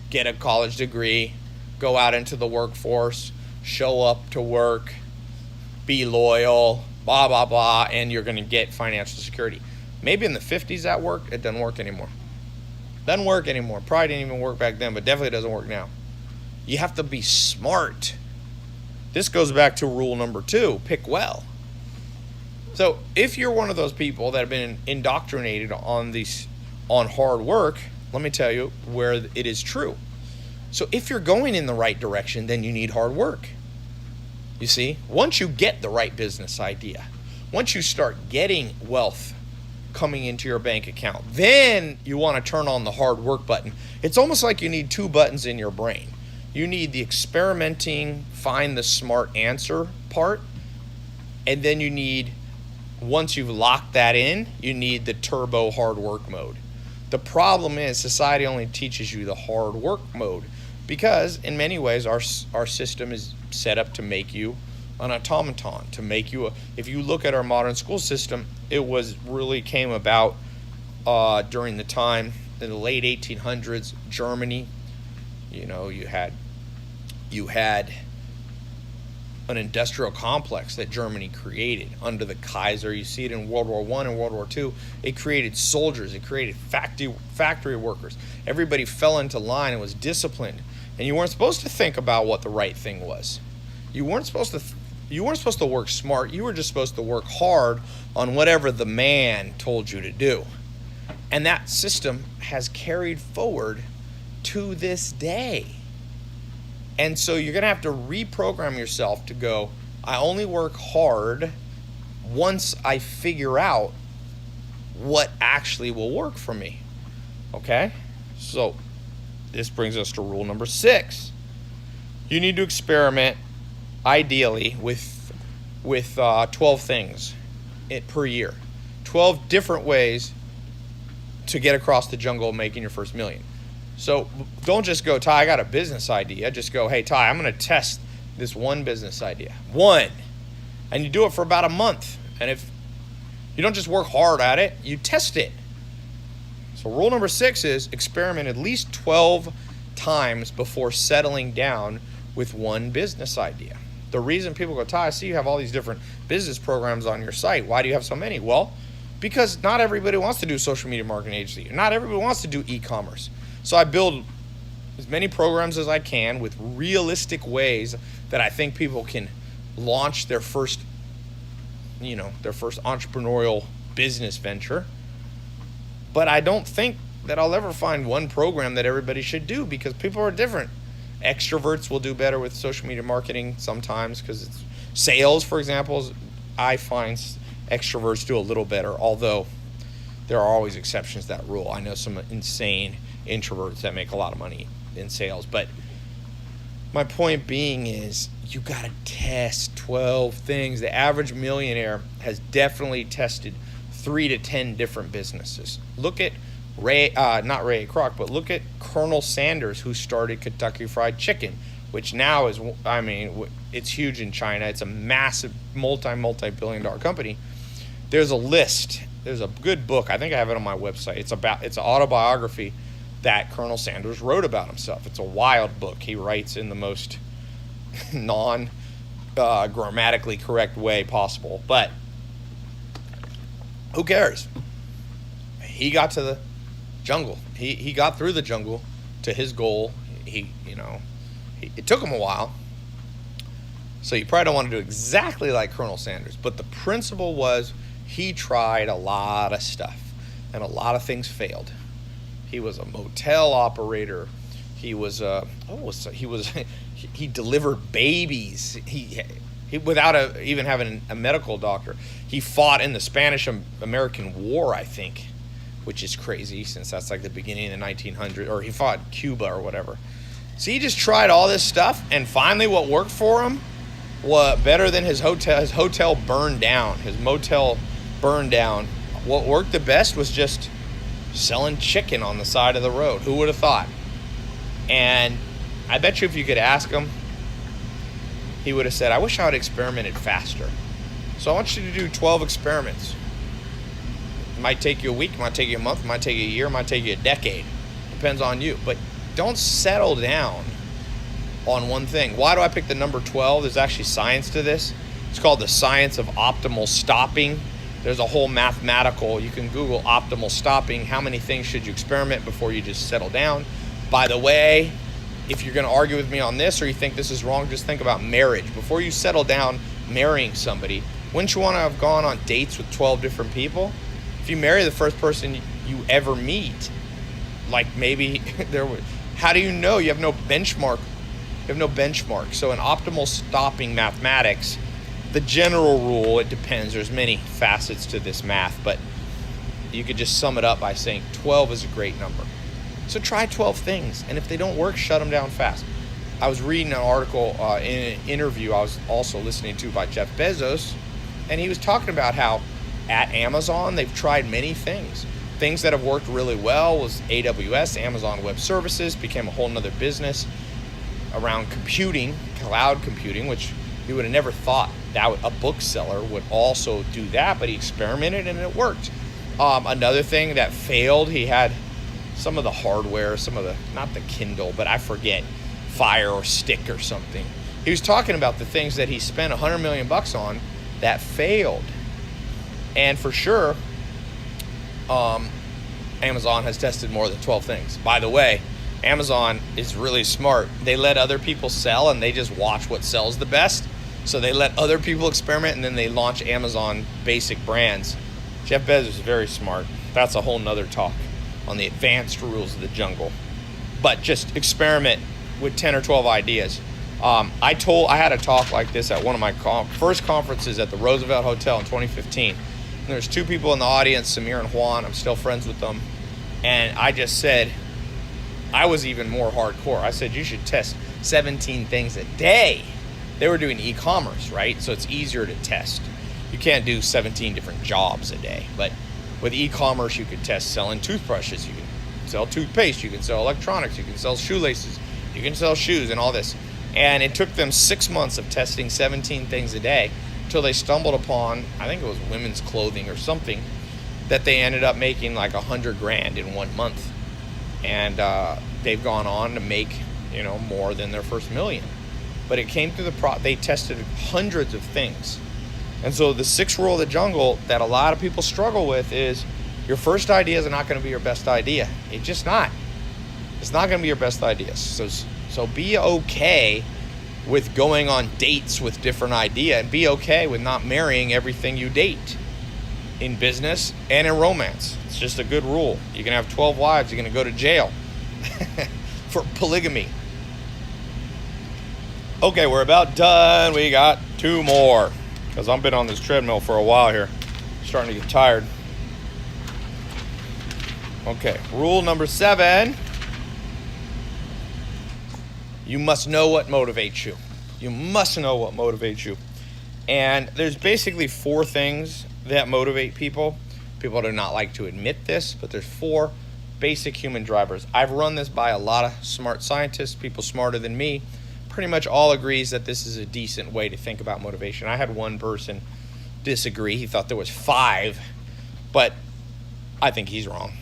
get a college degree, go out into the workforce, show up to work, be loyal, blah, blah, blah, and you're going to get financial security. Maybe in the 50s that worked. It doesn't work anymore. Doesn't work anymore. Probably didn't even work back then, but definitely doesn't work now. You have to be smart. This goes back to rule number 2, pick well. So if you're one of those people that have been indoctrinated on hard work, let me tell you where it is true. So if you're going in the right direction, then you need hard work. You see, once you get the right business idea, once you start getting wealth coming into your bank account, then you want to turn on the hard work button. It's almost like you need 2 buttons in your brain. You need the experimenting, find the smart answer part, and then you need, once you've locked that in, you need the turbo hard work mode. The problem is society only teaches you the hard work mode because in many ways our system is set up to make you an automaton to make you if you look at our modern school system, it was really came about during the time in the late 1800s, Germany. You had an industrial complex that Germany created under the Kaiser. You see it in World War I and World War II. It created soldiers. It created factory workers. Everybody fell into line and was disciplined. And you weren't supposed to think about what the right thing was. You weren't supposed to work smart. You were just supposed to work hard on whatever the man told you to do. And that system has carried forward to this day. And so you're going to have to reprogram yourself to go, I only work hard once I figure out what actually will work for me. Okay? So this brings us to rule number 6. You need to experiment, ideally, with 12 things per year. 12 different ways to get across the jungle making your first million. So don't just go, Ty, I got a business idea. Just go, hey, Ty, I'm going to test this one business idea. One. And you do it for about a month. And if you don't just work hard at it, you test it. So rule number 6 is experiment at least 12 times before settling down with one business idea. The reason people go, Ty, I see you have all these different business programs on your site. Why do you have so many? Well, because not everybody wants to do social media marketing agency. Not everybody wants to do e-commerce. So I build as many programs as I can with realistic ways that I think people can launch their first entrepreneurial business venture. But I don't think that I'll ever find one program that everybody should do because people are different. Extroverts will do better with social media marketing sometimes because it's sales, for example. I find extroverts do a little better, although there are always exceptions to that rule. I know some insane introverts that make a lot of money in sales. But my point being is you got to test 12 things. The average millionaire has definitely tested 3 to 10 different businesses. Look at not Ray Kroc, but look at Colonel Sanders, who started Kentucky Fried Chicken, which now is, it's huge in China. It's a massive multi-billion-dollar company. There's a list. There's a good book. I think I have it on my website. It's an autobiography that Colonel Sanders wrote about himself. It's a wild book. He writes in the most grammatically correct way possible. But who cares? He got to the jungle. He got through the jungle to his goal. It took him a while. So you probably don't want to do exactly like Colonel Sanders. But the principle was he tried a lot of stuff and a lot of things failed. He was a motel operator. He delivered babies. He without even having a medical doctor. He fought in the Spanish-American War, I think, which is crazy since that's like the beginning of the 1900s. Or he fought Cuba or whatever. So he just tried all this stuff, and finally, what worked for him was better than his hotel. His hotel burned down. His motel burned down. What worked the best was just selling chicken on the side of the road. Who would have thought? And I bet you if you could ask him, he would have said, I wish I had experimented faster. So I want you to do 12 experiments. It might take you a week, it might take you a month, it might take you a year, it might take you a decade. Depends on you. But don't settle down on one thing. Why do I pick the number 12? There's actually science to this. It's called the science of optimal stopping. There's a whole mathematical, you can Google optimal stopping. How many things should you experiment before you just settle down? By the way, if you're going to argue with me on this or you think this is wrong, just think about marriage. Before you settle down marrying somebody, wouldn't you want to have gone on dates with 12 different people? If you marry the first person you ever meet, like maybe how do you know? You have no benchmark. So in optimal stopping mathematics, the general rule, it depends. There's many facets to this math, but you could just sum it up by saying 12 is a great number. So try 12 things, and if they don't work, shut them down fast. I was reading an article in an interview I was also listening to by Jeff Bezos, and he was talking about how at Amazon they've tried many things. Things that have worked really well was AWS, Amazon Web Services, became a whole nother business around computing, cloud computing, which He would have never thought that a bookseller would also do that, but he experimented and it worked. Another thing that failed, he had some of the hardware, not the Kindle, but I forget, Fire or Stick or something. He was talking about the things that he spent $100 million on that failed. And for sure, Amazon has tested more than 12 things. By the way, Amazon is really smart. They let other people sell and they just watch what sells the best. So they let other people experiment and then they launch Amazon basic brands. Jeff Bezos is very smart. That's a whole nother talk on the advanced rules of the jungle. But just experiment with 10 or 12 ideas. I had a talk like this at one of my first conferences at the Roosevelt Hotel in 2015. And there's two people in the audience, Samir and Juan. I'm still friends with them. And I just said, I was even more hardcore. I said, you should test 17 things a day. They were doing e-commerce, right? So it's easier to test. You can't do 17 different jobs a day. But with e-commerce, you could test selling toothbrushes. You can sell toothpaste. You can sell electronics. You can sell shoelaces. You can sell shoes and all this. And it took them 6 months of testing 17 things a day until they stumbled upon, I think it was women's clothing or something, that they ended up making like $100,000 in 1 month. And they've gone on to make, more than their first million. But it came through they tested hundreds of things. And so the sixth rule of the jungle that a lot of people struggle with is your first idea is not going to be your best idea. It's just not. It's not going to be your best idea. So be okay with going on dates with different ideas, and be okay with not marrying everything you date in business and in romance. It's just a good rule. You can have 12 wives, you're going to go to jail for polygamy. Okay, we're about done. We got 2 more because I've been on this treadmill for a while here. Starting to get tired. Okay, rule number 7. You must know what motivates you. You must know what motivates you. And there's basically 4 things that motivate people. People do not like to admit this, but there's 4 basic human drivers. I've run this by a lot of smart scientists, people smarter than me. Pretty much all agrees that this is a decent way to think about motivation. I had one person disagree. He thought there was 5, but I think he's wrong.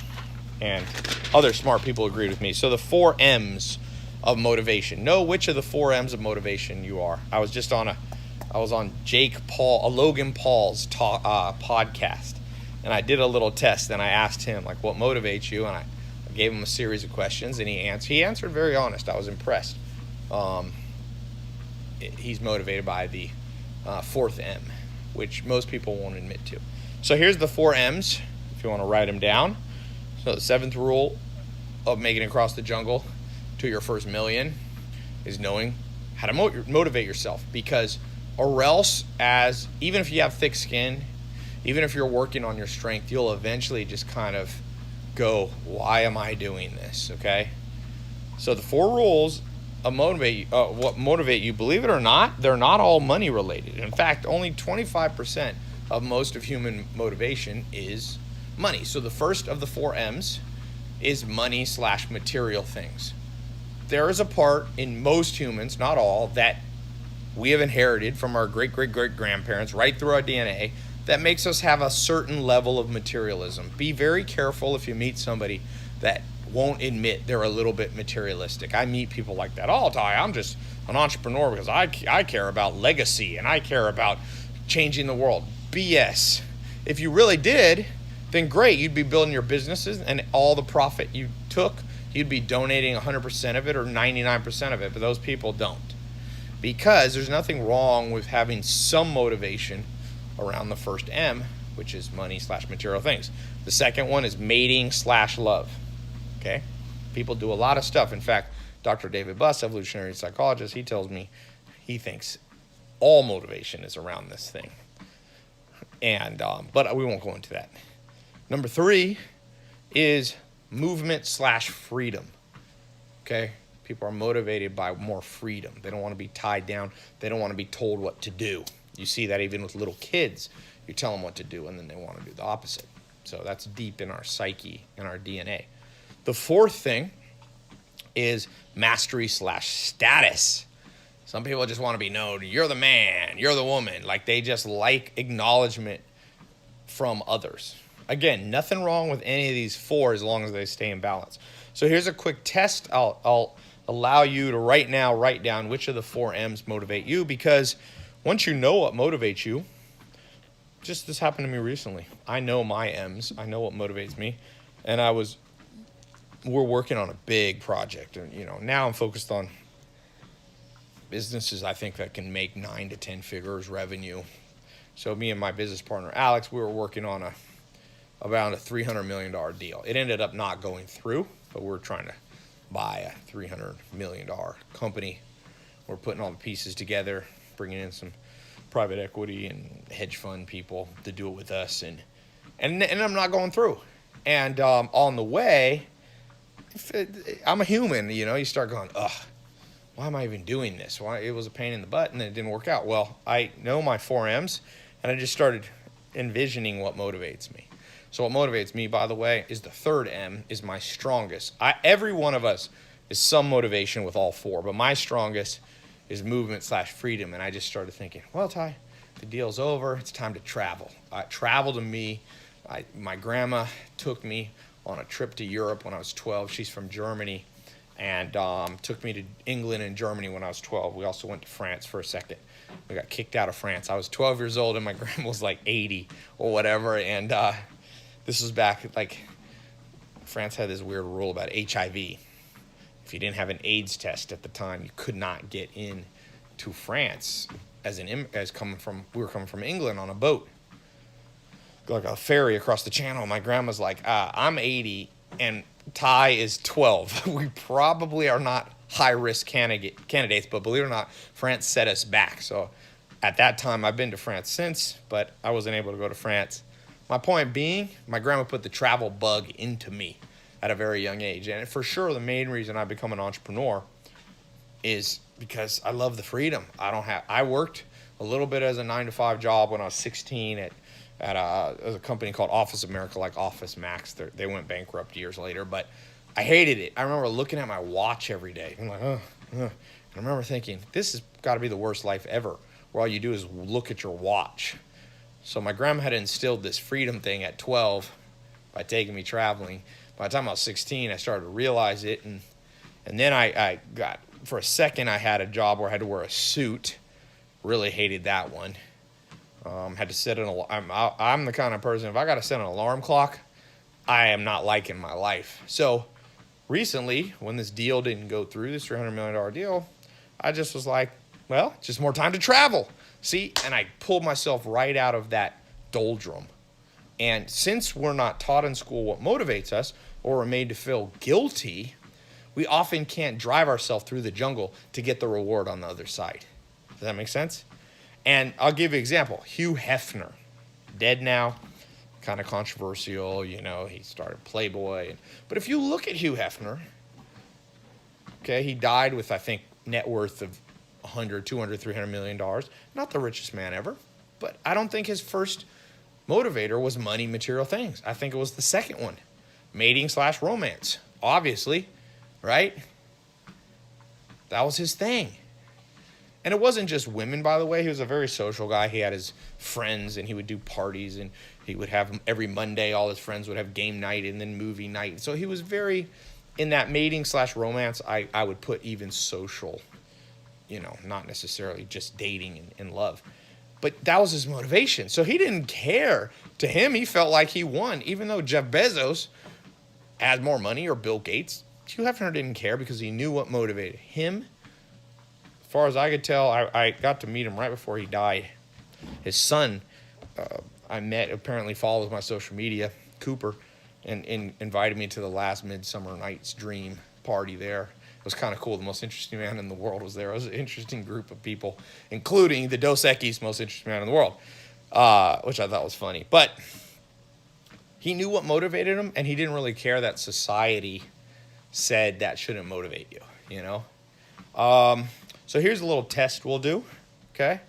And other smart people agreed with me. So the 4 M's of motivation. Know which of the 4 M's of motivation you are. I was on Logan Paul's podcast, and I did a little test, and I asked him, like, what motivates you? And I gave him a series of questions, and he answered very honest. I was impressed. He's motivated by the 4th M, which most people won't admit to. So here's the 4 M's, if you want to write them down. So the 7th rule of making it across the jungle to your first million is knowing how to motivate yourself, because or else, even if you have thick skin, even if you're working on your strength, you'll eventually just kind of go, why am I doing this? Okay. So the 4 rules of what motivate you, believe it or not, they're not all money related. In fact, only 25% of most of human motivation is money. So the first of the 4 M's is money/material things. There is a part in most humans, not all, that we have inherited from our great-great-great-grandparents right through our DNA that makes us have a certain level of materialism. Be very careful if you meet somebody that won't admit they're a little bit materialistic. I meet people like that all the time. I'm just an entrepreneur because I care about legacy and I care about changing the world. BS. If you really did, then great. You'd be building your businesses, and all the profit you took, you'd be donating 100% of it or 99% of it, but those people don't. Because there's nothing wrong with having some motivation around the first M, which is money/material things. The second one is mating/love. Okay? People do a lot of stuff. In fact, Dr. David Buss, evolutionary psychologist, he tells me he thinks all motivation is around this thing. And but we won't go into that. Number 3 is movement/freedom. Okay? People are motivated by more freedom. They don't want to be tied down. They don't want to be told what to do. You see that even with little kids. You tell them what to do, and then they want to do the opposite. So that's deep in our psyche, in our DNA. The 4th thing is mastery/status. Some people just want to be known. You're the man. You're the woman. Like, they just like acknowledgement from others. Again, nothing wrong with any of these four as long as they stay in balance. So here's a quick test. I'll allow you to right now write down which of the four M's motivate you, because once you know what motivates you, just this happened to me recently. I know my M's. I know what motivates me. And we're working on a big project. And, now I'm focused on businesses I think that can make 9 to 10 figures revenue. So me and my business partner, Alex, we were working on around a $300 million deal. It ended up not going through, but we're trying to buy a $300 million company. We're putting all the pieces together, bringing in some private equity and hedge fund people to do it with us, and I'm not going through. And on the way, I'm a human, you start going, ugh, why am I even doing this? Why? It was a pain in the butt, and then it didn't work out. Well, I know my 4 M's, and I just started envisioning what motivates me. So what motivates me, by the way, is the third M, is my strongest. Every one of us is some motivation with all four, but my strongest is movement/freedom. And I just started thinking, well, Ty, the deal's over. It's time to travel. Travel to me. My grandma took me on a trip to Europe when I was 12. She's from Germany, and took me to England and Germany when I was 12. We also went to France for a second. We got kicked out of France. I was 12 years old, and my grandma was like 80 or whatever. And this was back, France had this weird rule about HIV. If you didn't have an AIDS test at the time, you could not get in to France we were coming from England on a boat, like a ferry across the channel. My grandma's like, I'm 80 and Ty is 12. We probably are not high-risk candidates, but believe it or not, France set us back. So at that time, I've been to France since, but I wasn't able to go to France. My point being, my grandma put the travel bug into me at a very young age. And for sure, the main reason I become an entrepreneur is because I love the freedom. I worked a little bit as a 9-to-5 job when I was 16 at a company called Office America, like Office Max. They went bankrupt years later, but I hated it. I remember looking at my watch every day. I'm like, And I remember thinking, this has got to be the worst life ever, where all you do is look at your watch. So my grandma had instilled this freedom thing at 12 by taking me traveling. By the time I was 16, I started to realize it, and then I got, for a second, I had a job where I had to wear a suit. Really hated that one. Had to set I'm the kind of person, if I got to set an alarm clock, I am not liking my life. So recently, when this deal didn't go through, this $300 million deal, I just was like, well, just more time to travel. See, and I pulled myself right out of that doldrum. And since we're not taught in school what motivates us, or we're made to feel guilty, we often can't drive ourselves through the jungle to get the reward on the other side. Does that make sense? And I'll give you an example. Hugh Hefner, dead now, kind of controversial, he started Playboy. But if you look at Hugh Hefner, okay, he died with, I think, net worth of $100, $200, $300 million. Not the richest man ever, but I don't think his first motivator was money, material things. I think it was the second one, mating/romance, obviously, right? That was his thing. And it wasn't just women, by the way. He was a very social guy. He had his friends, and he would do parties, and he would have every Monday, all his friends would have game night and then movie night. So he was very, in that mating/romance, I would put even social, not necessarily just dating and love. But that was his motivation. So he didn't care. To him, he felt like he won. Even though Jeff Bezos had more money, or Bill Gates, Hugh Hefner didn't care because he knew what motivated him. As far as I could tell, I got to meet him right before he died. His son, I met, apparently follows my social media, Cooper, and invited me to the last Midsummer Night's Dream party there. It was kind of cool. The most interesting man in the world was there. It was an interesting group of people, including the Dos Equis most interesting man in the world, which I thought was funny. But he knew what motivated him, and he didn't really care that society said that shouldn't motivate you, So here's a little test we'll do, okay?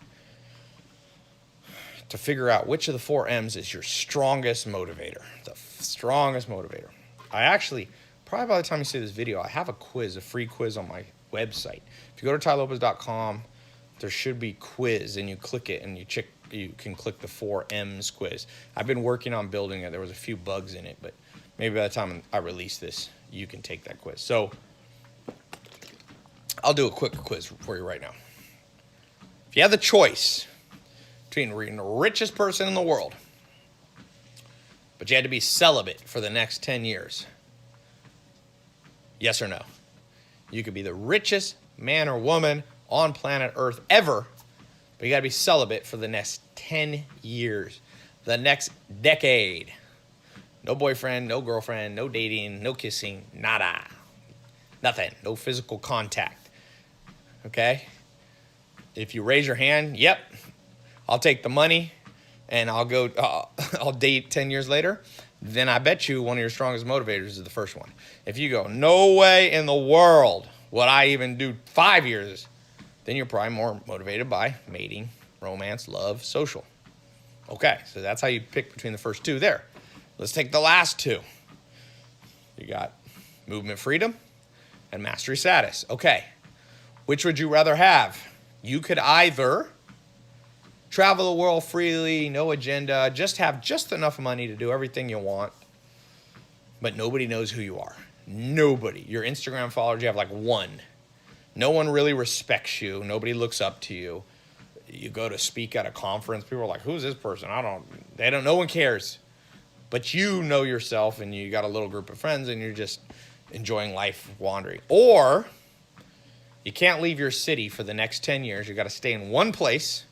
To figure out which of the 4 M's is your strongest motivator. The strongest motivator. I actually, probably by the time you see this video, I have a quiz, a free quiz on my website. If you go to tylopez.com, there should be quiz, and you click it, and you can click the 4M's quiz. I've been working on building it. There was a few bugs in it, but maybe by the time I release this, you can take that quiz. So I'll do a quick quiz for you right now. If you had the choice between being the richest person in the world, but you had to be celibate for the next 10 years, yes or no? You could be the richest man or woman on planet Earth ever, but you got to be celibate for the next 10 years, the next decade. No boyfriend, no girlfriend, no dating, no kissing, nada. Nothing. No physical contact. Okay? If you raise your hand, yep, I'll take the money and I'll date 10 years later, then I bet you one of your strongest motivators is the first one. If you go, no way in the world would I even do 5 years, then you're probably more motivated by mating, romance, love, social. Okay, so that's how you pick between the first two there. Let's take the last two. You got movement freedom and mastery status. Okay, which would you rather have? You could either travel the world freely, no agenda, just have just enough money to do everything you want, but nobody knows who you are. Nobody. Your Instagram followers, you have like one. No one really respects you. Nobody looks up to you. You go to speak at a conference, people are like, who's this person? No one cares. But you know yourself, and you got a little group of friends, and you're just enjoying life wandering. Or you can't leave your city for the next 10 years. You got to stay in one place,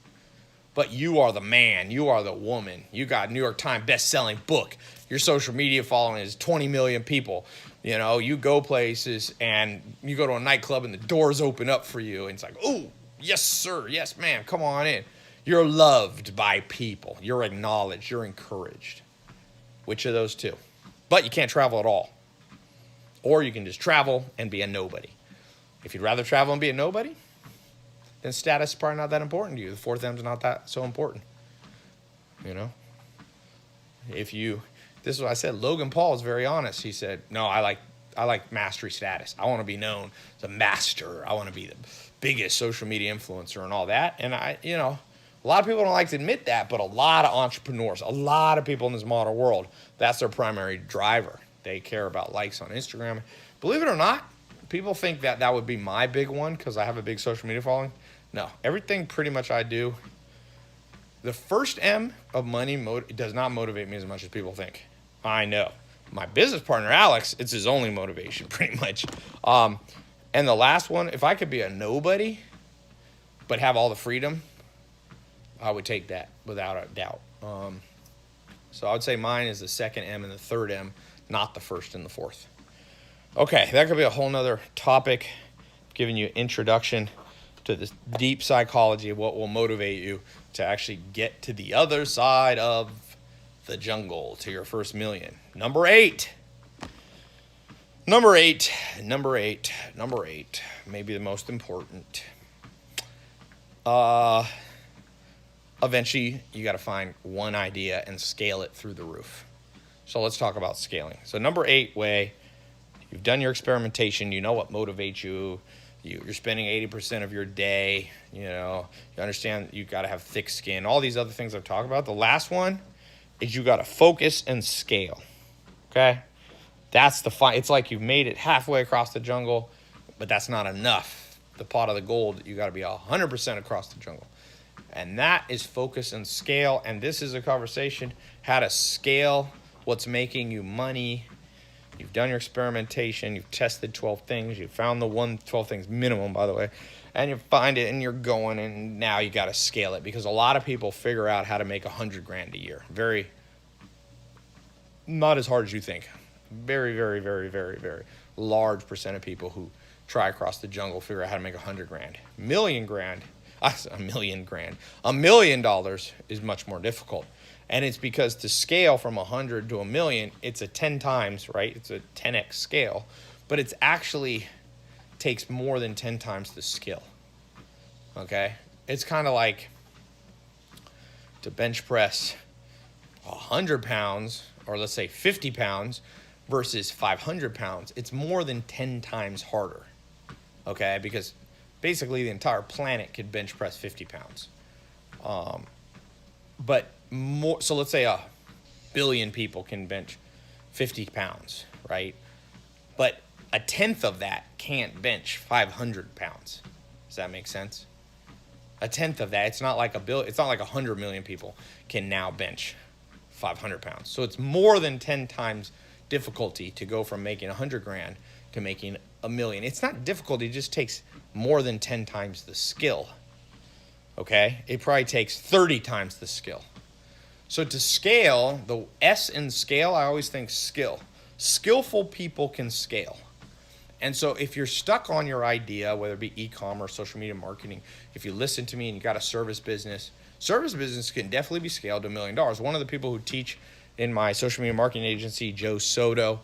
but you are the man. You are the woman. You got a New York Times best-selling book. Your social media following is 20 million people. You know, you go places, and you go to a nightclub, and the doors open up for you, and it's like, oh, yes, sir. Yes, ma'am. Come on in. You're loved by people. You're acknowledged. You're encouraged. Which of those two? But you can't travel at all. Or you can just travel and be a nobody. If you'd rather travel and be a nobody, then status is probably not that important to you. The fourth M's not that so important. You know? This is what I said. Logan Paul is very honest. He said, no, I like mastery status. I want to be known as a master. I want to be the biggest social media influencer and all that. And a lot of people don't like to admit that, but a lot of entrepreneurs, a lot of people in this modern world, that's their primary driver. They care about likes on Instagram. Believe it or not, people think that would be my big one because I have a big social media following. No, everything pretty much I do. The first M of money does not motivate me as much as people think. I know. My business partner, Alex, it's his only motivation pretty much. And the last one, if I could be a nobody but have all the freedom, I would take that without a doubt. So I would say mine is the second M and the third M, not the first and the fourth. Okay, that could be a whole nother topic, giving you an introduction to this deep psychology of what will motivate you to actually get to the other side of the jungle, to your first million. Number eight, maybe the most important. Eventually, you got to find one idea and scale it through the roof. So let's talk about scaling. So number 8 way, you've done your experimentation. You know what motivates you. You're spending 80% of your day. You understand you got to have thick skin. All these other things I've talked about. The last one is you got to focus and scale. Okay? That's the fight. It's like you've made it halfway across the jungle, but that's not enough. The pot of the gold, you got to be 100% across the jungle. And that is focus and scale. And this is a conversation, how to scale what's making you money. You've done your experimentation. You've tested 12 things. You've found the 12 things minimum, by the way. And you find it and you're going, and now you got to scale it, because a lot of people figure out how to make $100,000 a year. Not as hard as you think. Very, very, very, very, very large percent of people who try across the jungle figure out how to make $100,000. $1 million is much more difficult. And it's because to scale from 100 to 1 million, it's a 10 times, right? It's a 10x scale, but it's actually takes more than 10 times the skill. Okay? It's kind of like to bench press 100 pounds, or let's say 50 pounds versus 500 pounds. It's more than 10 times harder. Okay? Because basically the entire planet could bench press 50 pounds. But more, so let's say 1 billion people can bench 50 pounds, right? But 1/10 of that can't bench 500 pounds. Does that make sense? 1/10 of that. It's not like it's not like 100 million people can now bench 500 pounds. So it's more than 10 times difficulty to go from making 100 grand to making 1 million. It's not difficult. It just takes more than 10 times the skill. Okay? It probably takes 30 times the skill. So to scale, the S in scale, I always think skill. Skillful people can scale. And so if you're stuck on your idea, whether it be e-commerce, social media marketing, if you listen to me and you got a service business can definitely be scaled to $1 million. One of the people who teach in my social media marketing agency, Joe Soto,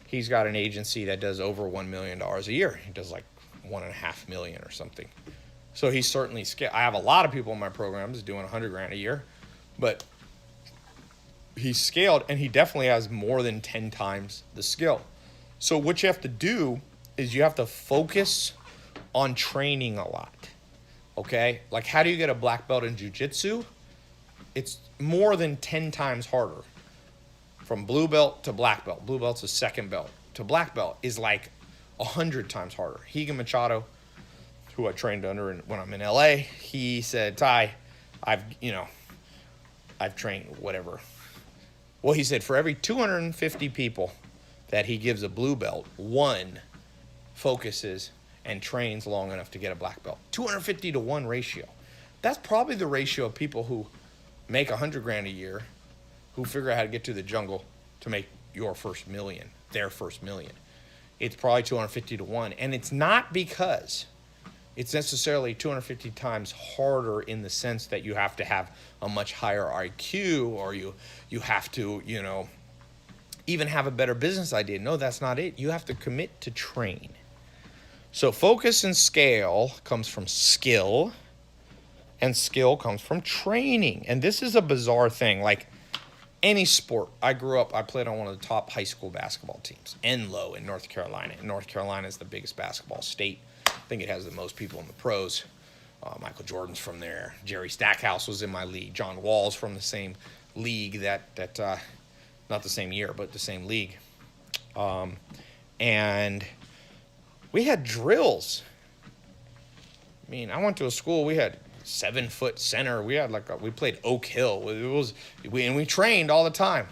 he's got an agency that does over $1 million a year. He does like 1.5 million or something. So he's certainly scaled. I have a lot of people in my programs doing 100 grand a year, but he's scaled and he definitely has more than 10 times the skill. So what you have to do is you have to focus on training a lot, okay? Like how do you get a black belt in jiu-jitsu? It's more than 10 times harder. From blue belt to black belt. Blue belt's a second belt. To black belt is like 100 times harder. Higa Machado, who I trained under when I'm in LA, he said, Ty, I've trained whatever. Well, he said for every 250 people that he gives a blue belt, one focuses and trains long enough to get a black belt. 250 to 1 ratio. That's probably the ratio of people who make 100 grand a year, who figure out how to get to the jungle to make your first million, their first million. It's probably 250 to 1. And it's not because it's necessarily 250 times harder in the sense that you have to have a much higher IQ or you have to, even have a better business idea. No, that's not it. You have to commit to train. So focus and scale comes from skill, and skill comes from training. And this is a bizarre thing. Like any sport, I played on one of the top high school basketball teams, Enloe in North Carolina. And North Carolina is the biggest basketball state. I think it has the most people in the pros. Michael Jordan's from there. Jerry Stackhouse was in my league. John Wall's from the same league that not the same year, but the same league. And we had drills. I mean, I went to a school, we had 7-foot center. We had we played Oak Hill. And we trained all the time.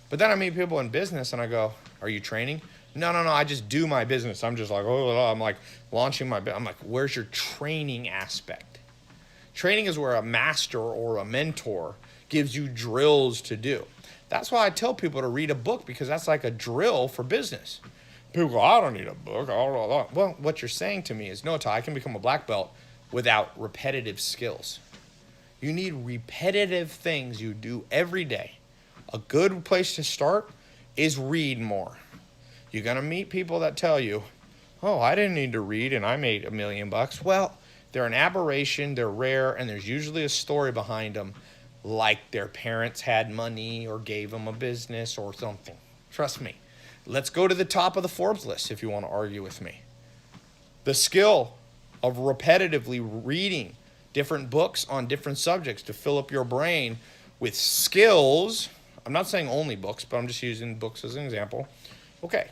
But then I meet people in business and I go, are you training? No, I just do my business. I'm just like, I'm like launching my business. I'm like, where's your training aspect? Training is where a master or a mentor gives you drills to do. That's why I tell people to read a book, because that's like a drill for business. People go, I don't need a book. Well, what you're saying to me is, no, Ty, I can become a black belt without repetitive skills. You need repetitive things you do every day. A good place to start is read more. You're going to meet people that tell you, oh, I didn't need to read and I made $1 million. Well, they're an aberration, they're rare, and there's usually a story behind them, like their parents had money or gave them a business or something. Trust me. Let's go to the top of the Forbes list if you want to argue with me. The skill of repetitively reading different books on different subjects to fill up your brain with skills. I'm not saying only books, but I'm just using books as an example. Okay,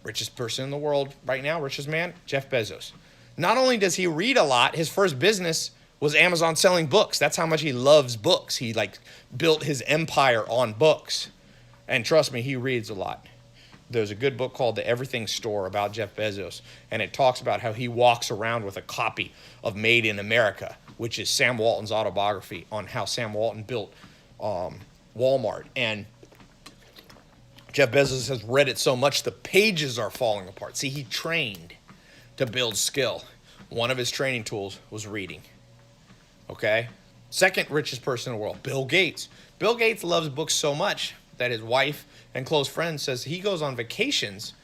richest person in the world right now, richest man, Jeff Bezos. Not only does he read a lot, his first business was Amazon selling books. That's how much he loves books. He built his empire on books. And trust me, he reads a lot. There's a good book called The Everything Store about Jeff Bezos, and it talks about how he walks around with a copy of Made in America, which is Sam Walton's autobiography on how Sam Walton built Walmart. And Jeff Bezos has read it so much the pages are falling apart. See, he trained to build skill. One of his training tools was reading. Okay? Second richest person in the world, Bill Gates. Bill Gates loves books so much that his wife and close friend says he goes on vacations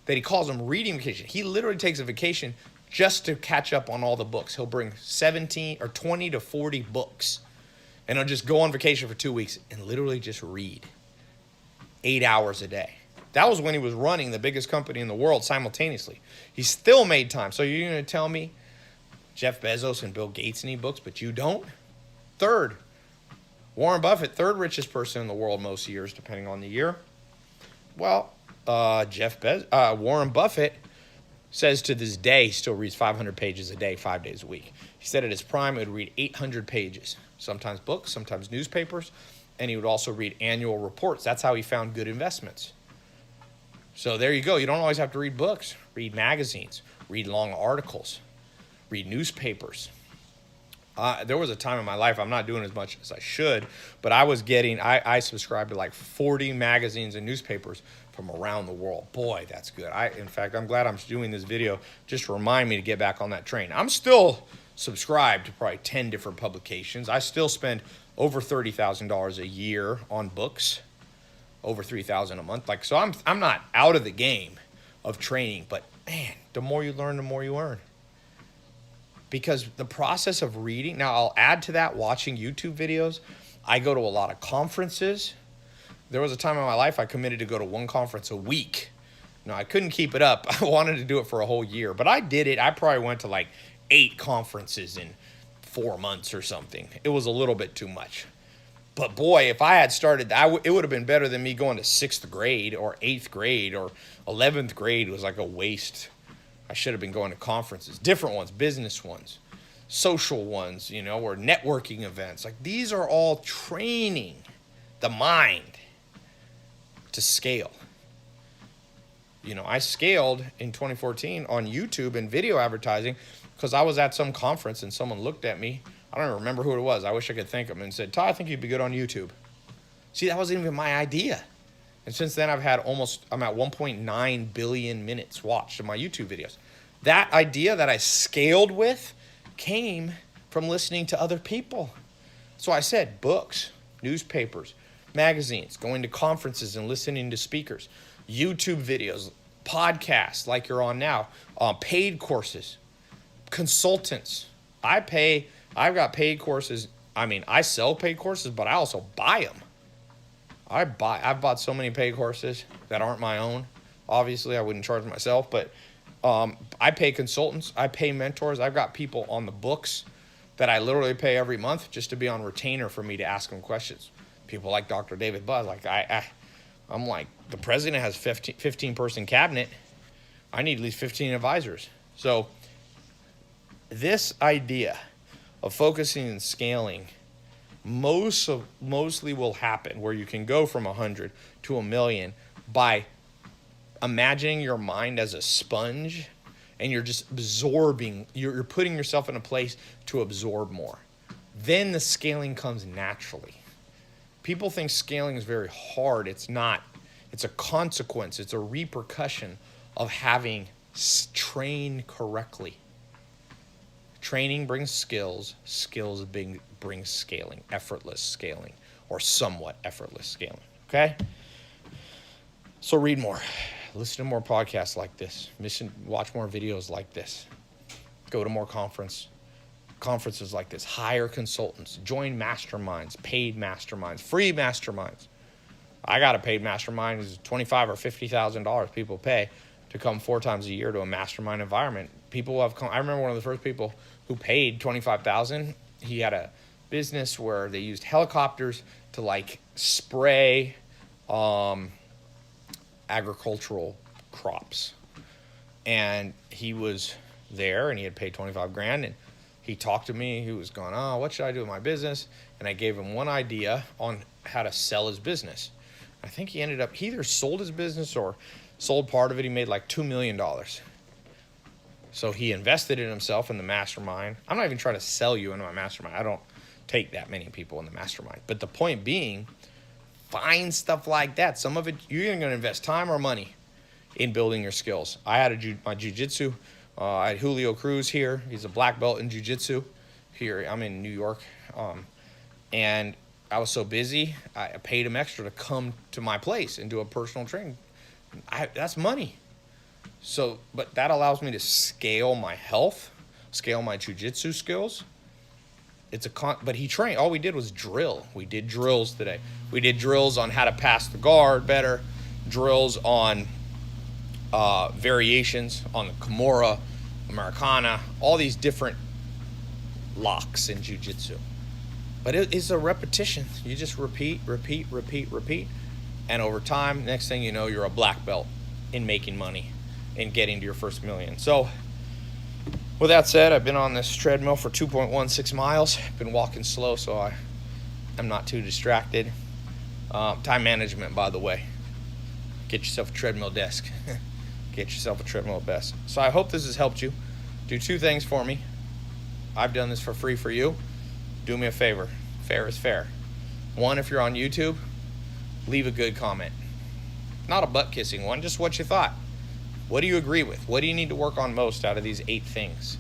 that he calls them reading vacation. He literally takes a vacation just to catch up on all the books. He'll bring 17 or 20 to 40 books, and he'll just go on vacation for 2 weeks and literally just read 8 hours a day. That was when he was running the biggest company in the world simultaneously. He still made time. So you're going to tell me Jeff Bezos and Bill Gates need books, but you don't? Third, Warren Buffett, third richest person in the world most years, depending on the year. Well, Warren Buffett says to this day he still reads 500 pages a day, 5 days a week. He said at his prime, he would read 800 pages, sometimes books, sometimes newspapers, and he would also read annual reports. That's how he found good investments. So there you go. You don't always have to read books. Read magazines, read long articles, read newspapers. There was a time in my life, I'm not doing as much as I should, but I subscribed to like 40 magazines and newspapers from around the world. Boy, that's good. In fact, I'm glad I'm doing this video just to remind me to get back on that train. I'm still subscribed to probably 10 different publications. I still spend over $30,000 a year on books, over $3,000 a month. So I'm not out of the game of training, but man, the more you learn, the more you earn. Because the process of reading, now I'll add to that watching YouTube videos. I go to a lot of conferences. There was a time in my life I committed to go to one conference a week. Now, I couldn't keep it up. I wanted to do it for a whole year, but I did it. I probably went to like 8 conferences in 4 months or something. It was a little bit too much. But boy, if I had started, it would have been better than me going to 6th grade or 8th grade or 11th grade. It was like a waste. I should have been going to conferences, different ones, business ones, social ones, or networking events. Like these are all training the mind to scale. I scaled in 2014 on YouTube and video advertising because I was at some conference and someone looked at me. I don't even remember who it was. I wish I could thank them and said, Todd, I think you'd be good on YouTube. See, that wasn't even my idea. And since then, I'm at 1.9 billion minutes watched of my YouTube videos. That idea that I scaled with came from listening to other people. So I said books, newspapers, magazines, going to conferences and listening to speakers, YouTube videos, podcasts like you're on now, paid courses, consultants. I've got paid courses. I sell paid courses, but I also buy them. I've bought so many paid courses that aren't my own. Obviously, I wouldn't charge myself, but I pay consultants. I pay mentors. I've got people on the books that I literally pay every month just to be on retainer for me to ask them questions. People like Dr. David Budd. I'm like, the president has 15-person cabinet. I need at least 15 advisors. So this idea of focusing and scaling mostly will happen where you can go from 100 to 1,000,000 by imagining your mind as a sponge and you're just absorbing, you're putting yourself in a place to absorb more. Then the scaling comes naturally. People think scaling is very hard. It's not. It's a consequence. It's a repercussion of having trained correctly. Training brings skills. Skills brings scaling, effortless scaling, or somewhat effortless scaling. Okay? So read more. Listen to more podcasts like this. Watch more videos like this. Go to more conferences like this. Hire consultants. Join masterminds, paid masterminds, free masterminds. I got a paid mastermind. It's $25,000 or $50,000 people pay to come 4 times a year to a mastermind environment. People have come. I remember one of the first people who paid $25,000. He had a business where they used helicopters to spray agricultural crops. And he was there and he had paid $25,000 and he talked to me. He was going, oh, what should I do with my business? And I gave him one idea on how to sell his business. I think he either sold his business or sold part of it. He made like $2 million. So he invested in himself in the mastermind. I'm not even trying to sell you into my mastermind. I don't take that many people in the mastermind. But the point being, find stuff like that. Some of it, you're either going to invest time or money in building your skills. I had my jiu-jitsu. I had Julio Cruz here. He's a black belt in jiu-jitsu here. I'm in New York. And I was so busy, I paid him extra to come to my place and do a personal training. That's money. So, but that allows me to scale my health, scale my jiu-jitsu skills. But he trained. All we did was drill. We did drills today. We did drills on how to pass the guard better, drills on variations on the Kimura, Americana, all these different locks in jiu-jitsu. But it is a repetition. You just repeat, and over time, next thing you know, you're a black belt in making money and getting to your first million. So with that said, I've been on this treadmill for 2.16 miles. Been walking slow so I'm not too distracted. Time management, by the way. Get yourself a treadmill desk. Get yourself a treadmill desk. So I hope this has helped you. Do two things for me. I've done this for free for you. Do me a favor. Fair is fair. One, if you're on YouTube, leave a good comment. Not a butt-kissing one, just what you thought. What do you agree with? What do you need to work on most out of these 8 things?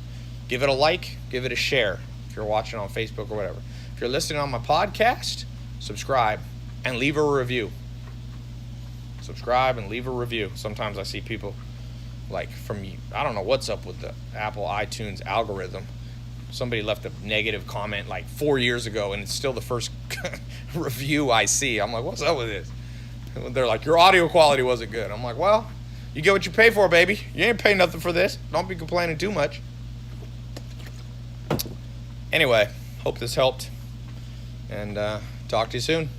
Give it a like, give it a share if you're watching on Facebook or whatever. If you're listening on my podcast, subscribe and leave a review. Subscribe and leave a review. Sometimes I see people like I don't know what's up with the Apple iTunes algorithm. Somebody left a negative comment like 4 years ago, and it's still the first review I see. I'm like, what's up with this? They're like, your audio quality wasn't good. I'm like, well, you get what you pay for, baby. You ain't paying nothing for this. Don't be complaining too much. Anyway, hope this helped, and talk to you soon.